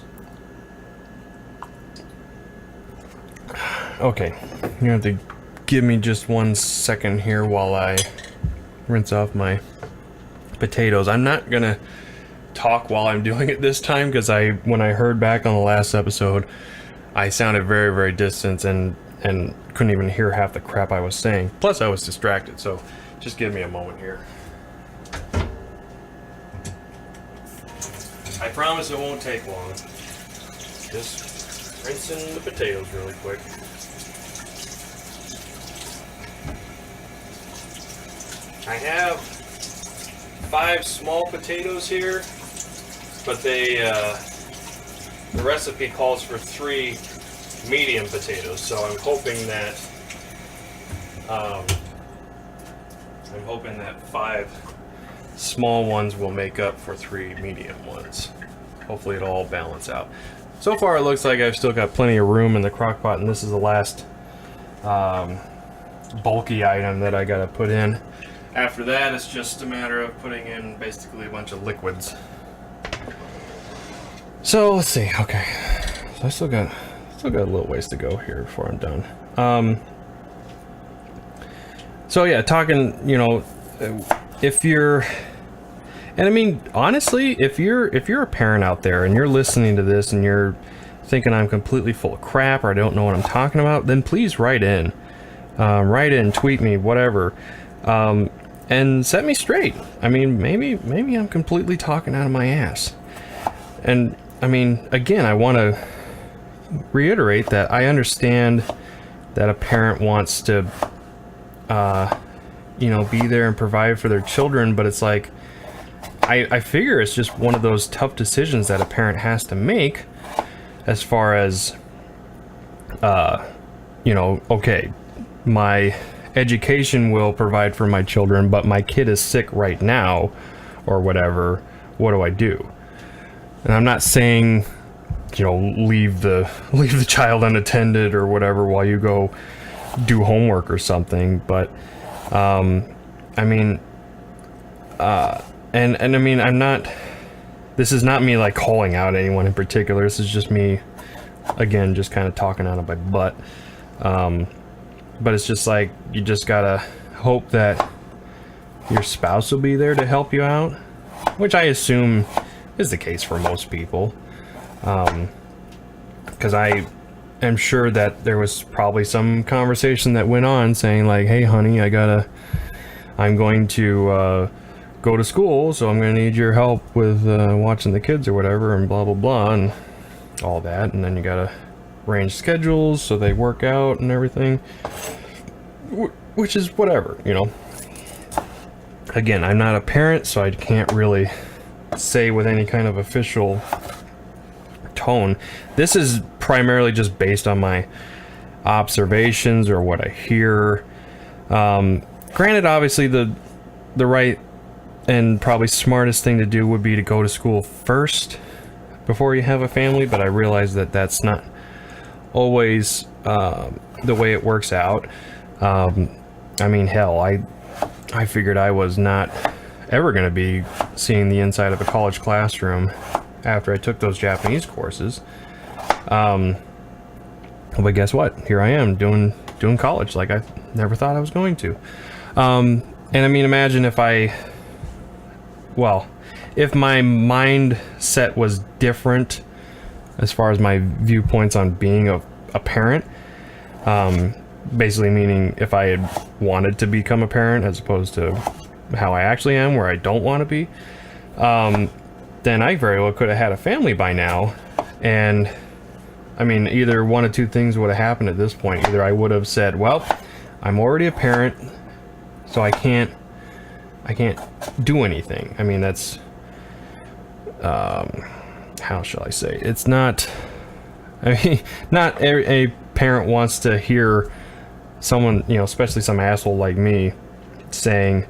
Okay, you have to give me just 1 second here while I rinse off my potatoes. I'm not gonna talk while I'm doing it this time, because when I heard back on the last episode, I sounded very, very distant and couldn't even hear half the crap I was saying. Plus, I was distracted, so just give me a moment here. I promise it won't take long. Just rinsing the potatoes really quick. I have 5 small potatoes here, but the recipe calls for 3 medium potatoes, so I'm hoping that 5 small ones will make up for 3 medium ones. Hopefully it'll all balance out. So far it looks like I've still got plenty of room in the crock pot, and this is the last bulky item that I gotta put in. After that, it's just a matter of putting in basically a bunch of liquids. So let's see. Okay, so I still got a little ways to go here before I'm done. So yeah, talking, if you're, and I mean, honestly, if you're a parent out there and you're listening to this and you're thinking I'm completely full of crap or I don't know what I'm talking about, then please write in, tweet me, whatever. And set me straight. I mean, maybe I'm completely talking out of my ass. And I mean, again, I want to reiterate that I understand that a parent wants to, be there and provide for their children, but it's like, I figure it's just one of those tough decisions that a parent has to make as far as, okay, my education will provide for my children, but my kid is sick right now or whatever. What do I do? And I'm not saying, leave the child unattended or whatever while you go do homework or something. But, and I mean, this is not me like calling out anyone in particular. This is just me, again, just kind of talking out of my butt. But it's just like, you just gotta hope that your spouse will be there to help you out, which I assume is the case for most people. Because I am sure that there was probably some conversation that went on saying like, hey honey, I'm going to go to school, so I'm going to need your help with watching the kids or whatever, and blah blah blah, and all that. And then you gotta arrange schedules so they work out and everything, which is whatever, you know. Again, I'm not a parent, so I can't really say with any kind of official tone. This is primarily just based on my observations or what I hear. Granted, obviously the right and probably smartest thing to do would be to go to school first before you have a family, but I realize that that's not always the way it works out. I mean, hell, I figured I was not ever going to be seeing the inside of a college classroom after I took those Japanese courses. But guess what? Here I am doing college like I never thought I was going to. And I mean, imagine if if my mindset was different as far as my viewpoints on being a parent, basically meaning if I had wanted to become a parent as opposed to how I actually am, where I don't want to be, then I very well could have had a family by now. And I mean, either one of two things would have happened at this point. Either I would have said, well, I'm already a parent, so I can't do anything. I mean, that's how shall I say? It's not, I mean, not a parent wants to hear someone, you know, especially some asshole like me, saying,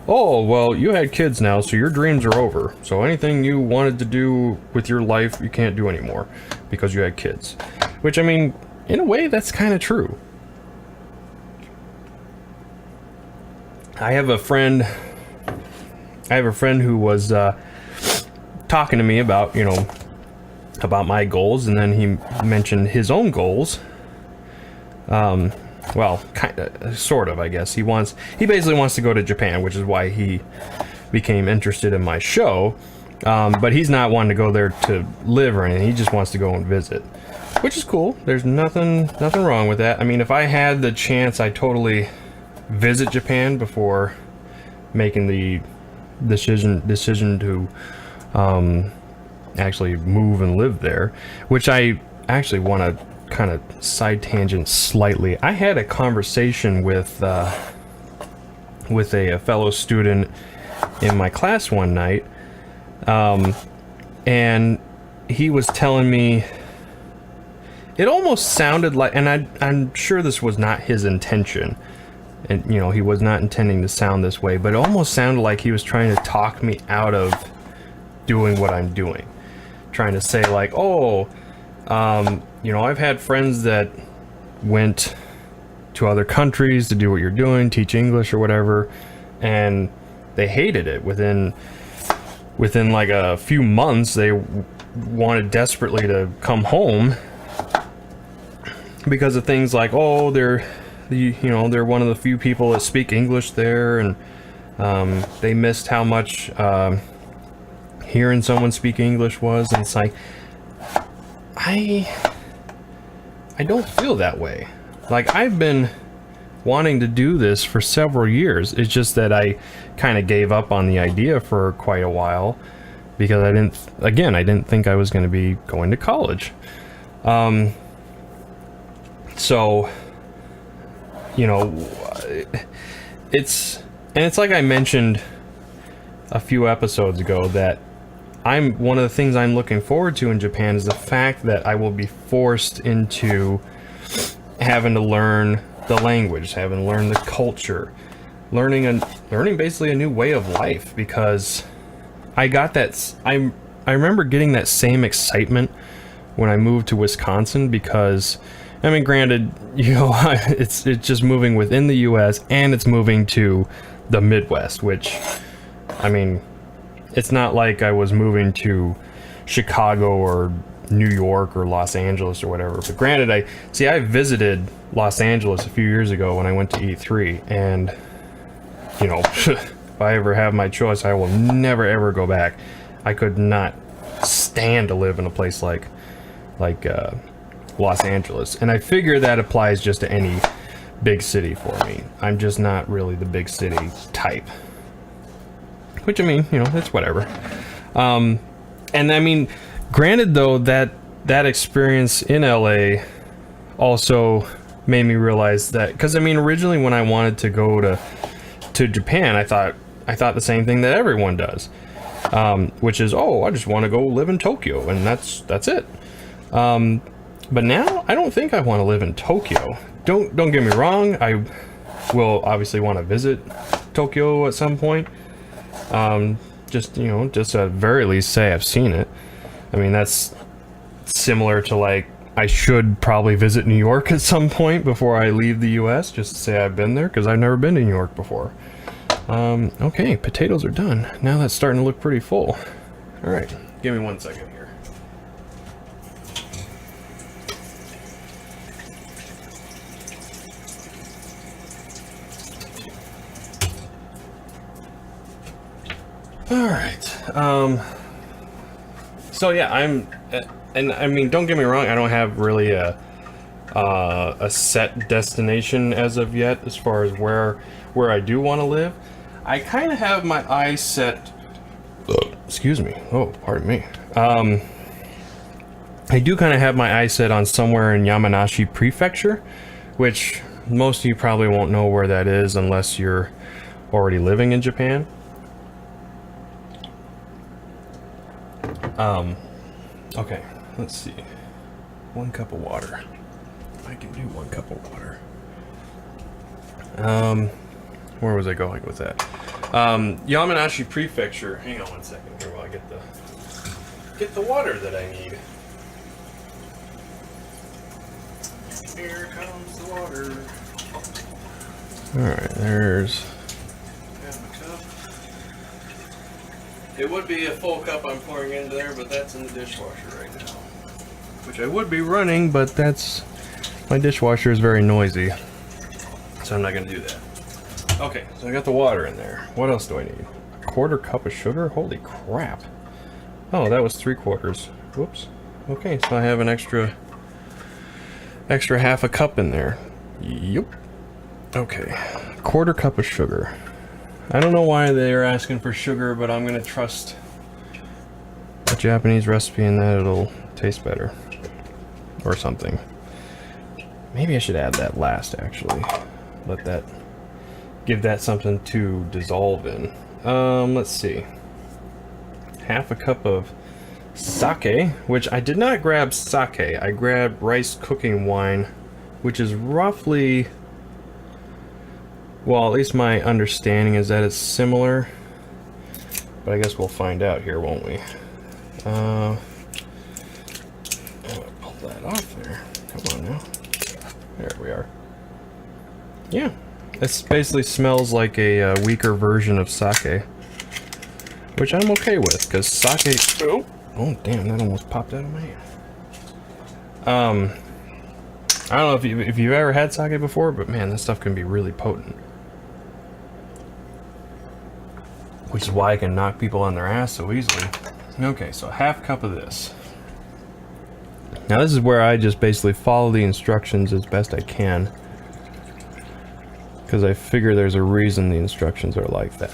oh, well, you had kids now, so your dreams are over. So anything you wanted to do with your life, you can't do anymore because you had kids. Which, I mean, in a way, that's kind of true. I have a friend who was talking to me about, you know, about my goals, and then he mentioned his own goals. Well, kind of, sort of, I guess. He basically wants to go to Japan, which is why he became interested in my show. But he's not wanting to go there to live or anything. He just wants to go and visit, which is cool. There's nothing wrong with that. I mean, if I had the chance, I'd totally visit Japan before making the decision to actually move and live there, which I actually want to kind of side tangent slightly. I had a conversation with a fellow student in my class one night, and he was telling me, it almost sounded like, and I'm sure this was not his intention, and you know, he was not intending to sound this way, but it almost sounded like he was trying to talk me out of doing what I'm doing, trying to say like, oh, you know, I've had friends that went to other countries to do what you're doing, teach English or whatever, and they hated it. Within like a few months, they wanted desperately to come home because of things like, oh, they're one of the few people that speak English there, and they missed how much hearing someone speak English was. And it's like, I don't feel that way. Like, I've been wanting to do this for several years. It's just that I kind of gave up on the idea for quite a while because I didn't think I was going to be going to college. So, you know, it's like I mentioned a few episodes ago that one of the things I'm looking forward to in Japan is the fact that I will be forced into having to learn the language, having to learn the culture, learning basically a new way of life, because I remember getting that same excitement when I moved to Wisconsin, because I mean, granted, you know, it's just moving within the US and it's moving to the Midwest, which, I mean, it's not like I was moving to Chicago or New York or Los Angeles or whatever. But granted, I visited Los Angeles a few years ago when I went to E3, and you know, if I ever have my choice, I will never ever go back. I could not stand to live in a place like Los Angeles, and I figure that applies just to any big city for me. I'm just not really the big city type. Which, I mean, you know, it's whatever. And I mean, granted though, that experience in LA also made me realize that, because I mean, originally when I wanted to go to Japan, I thought the same thing that everyone does, which is, oh, I just want to go live in Tokyo, and that's it. But now I don't think I want to live in Tokyo. Don't get me wrong, I will obviously want to visit Tokyo at some point. Just, you know, just at very least say I've seen it. I mean, that's similar to like, I should probably visit New York at some point before I leave the US, just to say I've been there, because I've never been to New York before. Okay, potatoes are done. Now that's starting to look pretty full. Alright, give me 1 second here. Alright, so yeah, and I mean, don't get me wrong, I don't have really a set destination as of yet, as far as where I do want to live. I kind of have my eyes set, excuse me, oh, pardon me. I do kind of have my eyes set on somewhere in Yamanashi Prefecture, which most of you probably won't know where that is unless you're already living in Japan. Okay, let's see. 1 cup of water. I can do 1 cup of water. Where was I going with that? Yamanashi Prefecture. Hang on 1 second here while I get the water that I need. Here comes the water. Alright, there's... It would be a full cup I'm pouring into there, but that's in the dishwasher right now. Which I would be running, but my dishwasher is very noisy, so I'm not going to do that. Okay, so I got the water in there. What else do I need? A 1/4 cup of sugar? Holy crap. Oh, that was 3/4. Whoops. Okay, so I have an extra 1/2 cup in there. Yep. Okay, 1/4 cup of sugar. I don't know why they're asking for sugar, but I'm going to trust a Japanese recipe and that it'll taste better. Or something. Maybe I should add that last, actually. Give that something to dissolve in. Let's see. 1/2 cup of sake, which I did not grab sake. I grabbed rice cooking wine, which is roughly... Well, at least my understanding is that it's similar, but I guess we'll find out here, won't we? I'm gonna pull that off there. Come on now. There we are. Yeah, this basically smells like a weaker version of sake, which I'm okay with, because sake... Oh, damn, that almost popped out of my hand. I don't know if you've ever had sake before, but man, this stuff can be really potent. Which is why I can knock people on their ass so easily. Okay, so 1/2 cup of this. Now this is where I just basically follow the instructions as best I can, because I figure there's a reason the instructions are like that.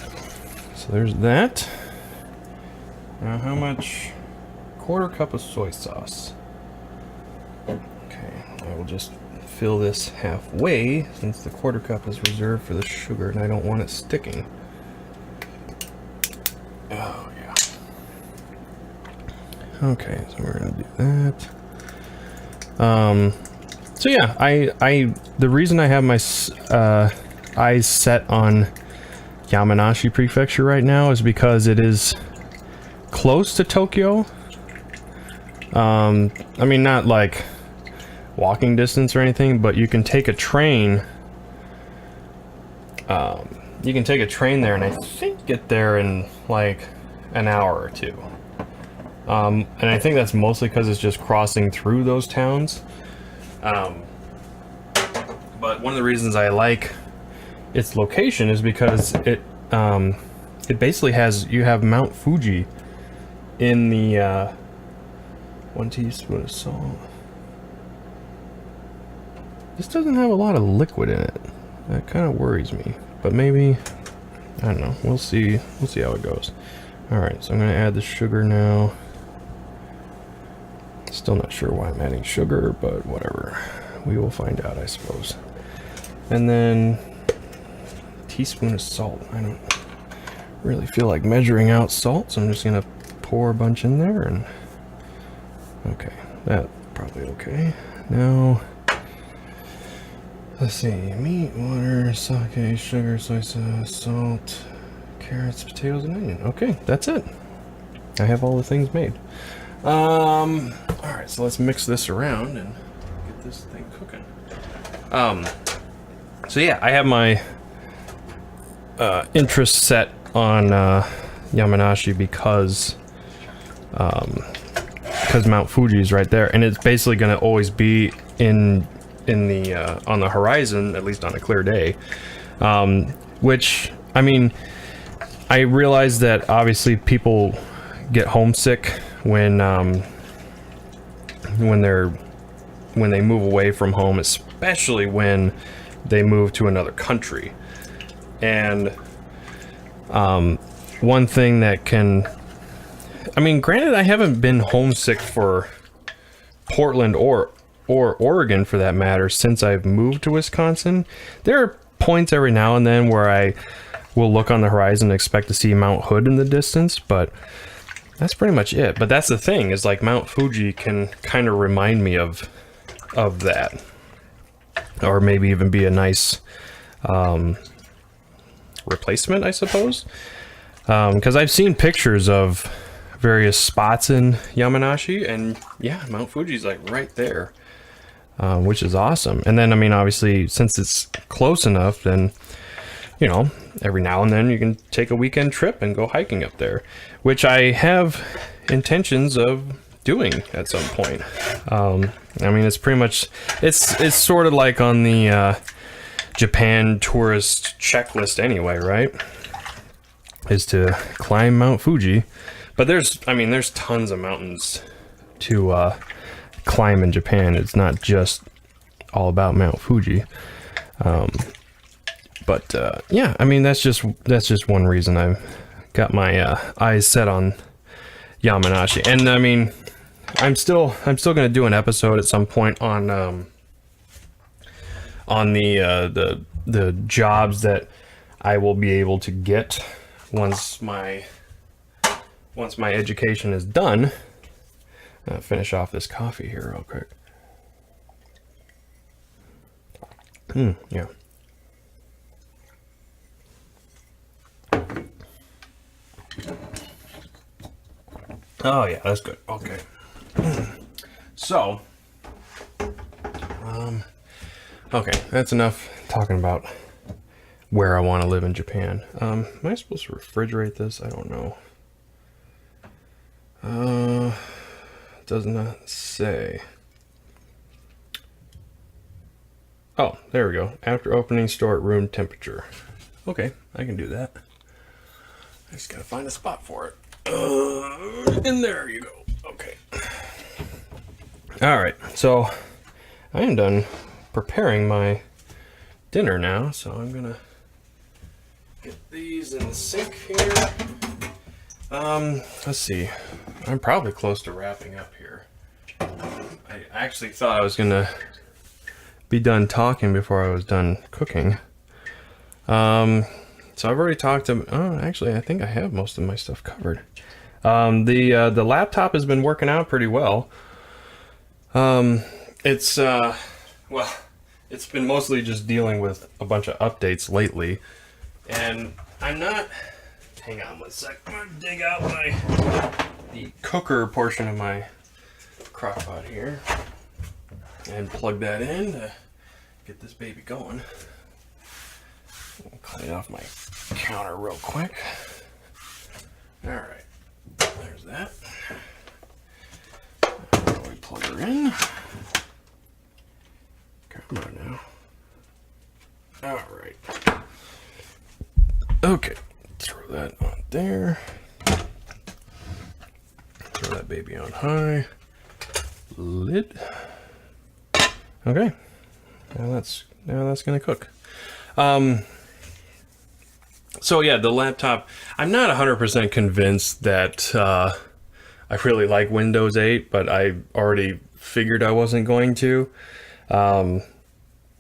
So there's that. Now how much? 1/4 cup of soy sauce. Okay, I will just fill this halfway, since the 1/4 cup is reserved for the sugar and I don't want it sticking. Oh, yeah. Okay, so we're gonna do that. So yeah, the reason I have my eyes set on Yamanashi Prefecture right now is because it is close to Tokyo. I mean, not like walking distance or anything, but you can take a train. You can take a train there, and I think get there in like an hour or two. And I think that's mostly because it's just crossing through those towns. But one of the reasons I like its location is because it basically you have Mount Fuji in the 1 teaspoon of salt. This doesn't have a lot of liquid in it. That kind of worries me, but maybe, I don't know. We'll see how it goes. All right, so I'm gonna add the sugar now. Still not sure why I'm adding sugar, but whatever. We will find out, I suppose. And then a teaspoon of salt. I don't really feel like measuring out salt, so I'm just gonna pour a bunch in there. And okay, that's probably okay. Now, let's see, meat, water, sake, sugar, soy sauce, salt, carrots, potatoes, and onion. Okay, that's it. I have all the things made. All right, so let's mix this around and get this thing cooking. So yeah, I have my interest set on Yamanashi because Mount Fuji is right there, and it's basically going to always be in the on the horizon, at least on a clear day. Which, I mean, I realize that obviously people get homesick when they move away from home, especially when they move to another country. And one thing that can, I mean, granted, I haven't been homesick for Portland or Oregon for that matter since I've moved to Wisconsin. There are points every now and then where I will look on the horizon and expect to see Mount Hood in the distance, but that's pretty much it. But that's the thing, is like Mount Fuji can kind of remind me of that, or maybe even be a nice replacement, I suppose. Because I've seen pictures of various spots in Yamanashi, and yeah, Mount Fuji's like right there, which is awesome. And then, I mean, obviously, since it's close enough, then, you know, every now and then you can take a weekend trip and go hiking up there, which I have intentions of doing at some point. I mean, it's pretty much, it's sort of like on the Japan tourist checklist anyway, right? Is to climb Mount Fuji. But there's tons of mountains to climb in Japan. It's not just all about Mount Fuji. But yeah, I mean, that's just one reason I've got my eyes set on Yamanashi. And I mean, I'm still going to do an episode at some point on the jobs that I will be able to get once my education is done. Finish off this coffee here real quick. Yeah. Oh yeah, that's good. Okay. So, okay, that's enough talking about where I want to live in Japan. Am I supposed to refrigerate this? I don't know. Does not say. Oh, there we go. After opening, store at room temperature. Okay, I can do that. I just gotta find a spot for it. And there you go. Okay. Alright, so I am done preparing my dinner now, so I'm gonna get these in the sink here. Let's see. I'm probably close to wrapping up here. I actually thought I was gonna be done talking before I was done cooking. So I've already talked to, actually I think I have most of my stuff covered. The laptop has been working out pretty well. It's been mostly just dealing with a bunch of updates lately, and I'm not, hang on one sec, I'm gonna dig out the cooker portion of my crock pot here and plug that in to get this baby going. I'll clean off my counter real quick. Alright, there's that. We plug her in. Come on now. All right. Okay. Throw that on there. Throw that baby on high. Lid. Okay. Now that's gonna cook. So yeah, the laptop, I'm not 100% convinced that I really like Windows 8, but I already figured I wasn't going to. But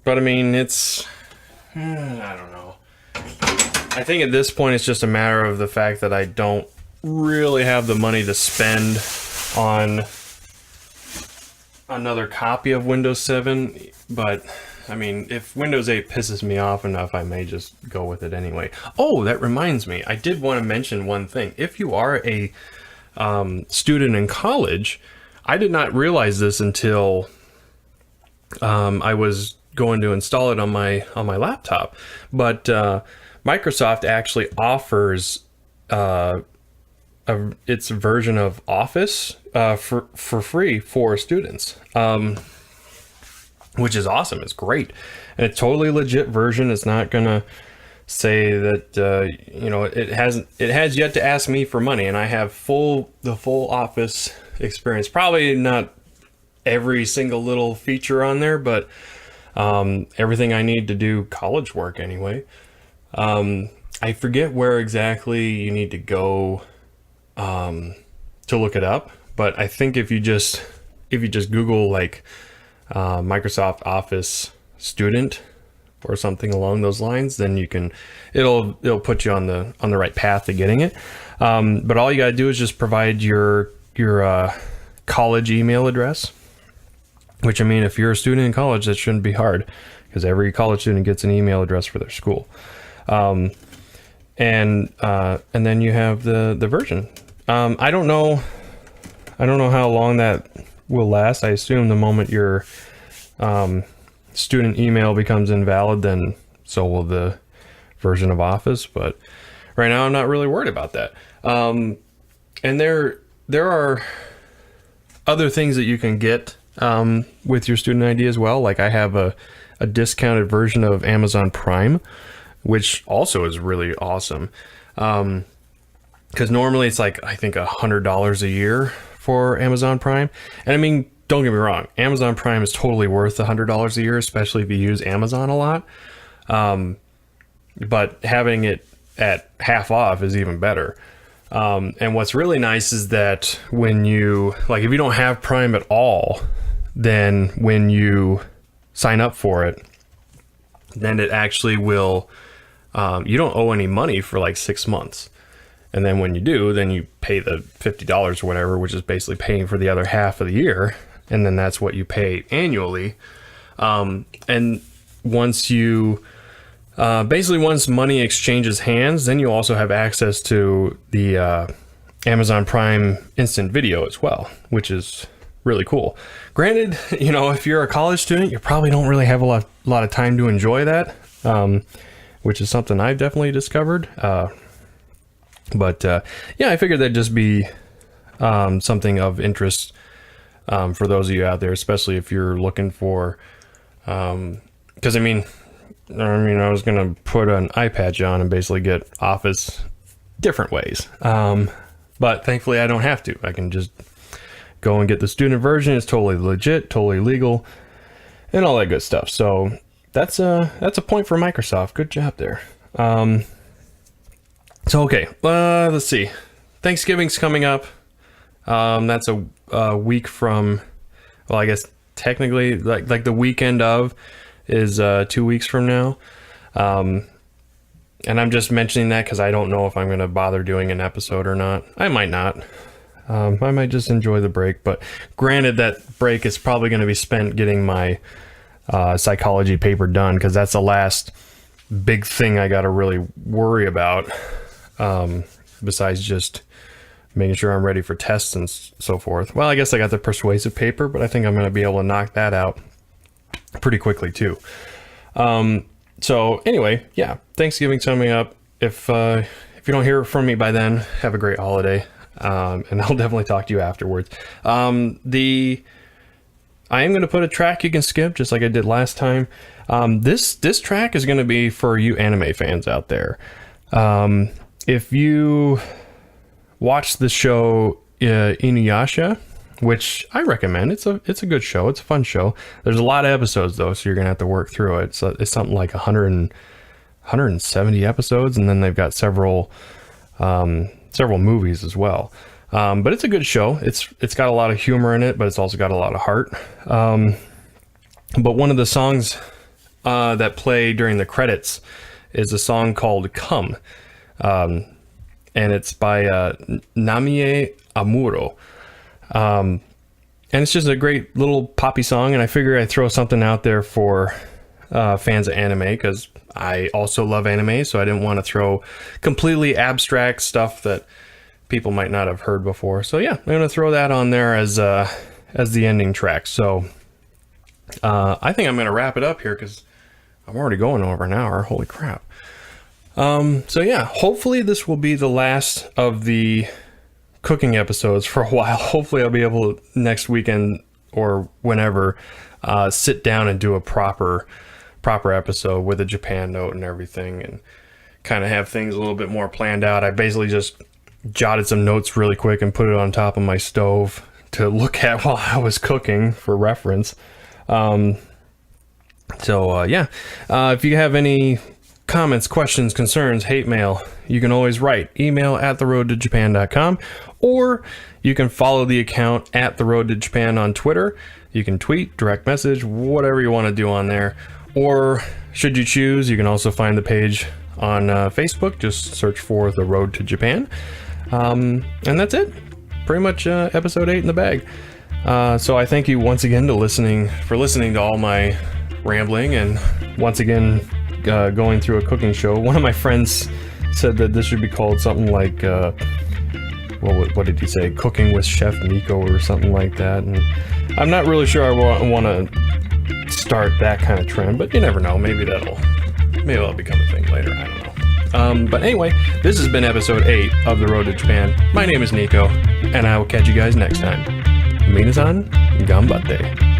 I mean, it's, I don't know. I think at this point it's just a matter of the fact that I don't really have the money to spend on another copy of Windows 7, but I mean, if Windows 8 pisses me off enough, I may just go with it anyway. Oh, that reminds me, I did want to mention one thing. If you are a student in college, I did not realize this until I was going to install it on my laptop, but Microsoft actually offers its version of Office for free for students, which is awesome. It's great, and it's totally legit version. It's not gonna say that you know, it has yet to ask me for money, and I have the full Office experience. Probably not every single little feature on there, but everything I need to do college work anyway. I forget where exactly you need to go to look it up, but I think if you just Google like Microsoft Office student or something along those lines, then it'll put you on the right path to getting it. But all you gotta do is just provide your college email address, which, I mean, if you're a student in college, that shouldn't be hard, because every college student gets an email address for their school. And then you have the version. I don't know how long that will last. I assume the moment your student email becomes invalid, then so will the version of Office. But right now, I'm not really worried about that. And there are other things that you can get with your student ID as well. Like I have a discounted version of Amazon Prime, which also is really awesome. Because normally it's like, I think $100 a year for Amazon Prime. And I mean, don't get me wrong, Amazon Prime is totally worth $100 a year, especially if you use Amazon a lot. But having it at half off is even better. And what's really nice is that when you, like, if you don't have Prime at all, then when you sign up for it, then it actually will, you don't owe any money for like 6 months. And then when you do, then you pay the $50 or whatever, which is basically paying for the other half of the year. And then that's what you pay annually. And once you, basically once money exchanges hands, then you also have access to the Amazon Prime Instant Video as well, which is really cool. Granted, you know, if you're a college student, you probably don't really have a lot of time to enjoy that, which is something I've definitely discovered. But yeah, I figured that'd just be something of interest for those of you out there, especially if you're looking for, because I mean, I was gonna put an eye patch on and basically get Office different ways, but thankfully I don't have to. I can just go and get the student version. It's totally legit, totally legal, and all that good stuff. So that's a point for Microsoft. Good job there. So okay, let's see. Thanksgiving's coming up. That's a week from, well, I guess technically like the weekend of is 2 weeks from now. And I'm just mentioning that because I don't know if I'm going to bother doing an episode or not. I might not. I might just enjoy the break. But granted, that break is probably going to be spent getting my psychology paper done, because that's the last big thing I got to really worry about. Besides just making sure I'm ready for tests and so forth. Well, I guess I got the persuasive paper, but I think I'm going to be able to knock that out pretty quickly too. So anyway, yeah, Thanksgiving's coming up. If you don't hear from me by then, have a great holiday. and I'll definitely talk to you afterwards. I am going to put a track you can skip, just like I did last time. This track is going to be for you anime fans out there. If you watch the show Inuyasha, which I recommend, it's a good show. It's a fun show. There's a lot of episodes though, so you're gonna have to work through it. So it's something like 170 episodes, and then they've got several movies as well. But it's a good show. It's got a lot of humor in it, but it's also got a lot of heart. But one of the songs that play during the credits is a song called "Come," and it's by Namie Amuro. And it's just a great little poppy song, and I figure I'd throw something out there for fans of anime, because I also love anime, so I didn't want to throw completely abstract stuff that people might not have heard before. So yeah, I'm going to throw that on there as the ending track. So I think I'm going to wrap it up here, because I'm already going over an hour. Holy crap. So yeah, hopefully this will be the last of the cooking episodes for a while. Hopefully I'll be able to, next weekend or whenever, sit down and do a proper episode with a Japan note and everything, and kind of have things a little bit more planned out. I basically just jotted some notes really quick and put it on top of my stove to look at while I was cooking for reference. Yeah, if you have any comments, questions, concerns, hate mail, you can always write email at theroadtojapan.com, or you can follow the account at theroadtojapan on Twitter. You can tweet, direct message, whatever you want to do on there. Or should you choose, you can also find the page on Facebook. Just search for The Road to Japan. And that's it. Pretty much episode 8 in the bag. So I thank you once again for listening to all my rambling, and once again going through a cooking show. One of my friends said that this should be called something like what did he say, Cooking with Chef Nico or something like that. And I'm not really sure I want to start that kind of trend, but you never know. Maybe that'll become a thing later. I don't know. But anyway, this has been episode 8 of The Road to Japan. My name is Nico, and I will catch you guys next time. Minasan, ganbatte.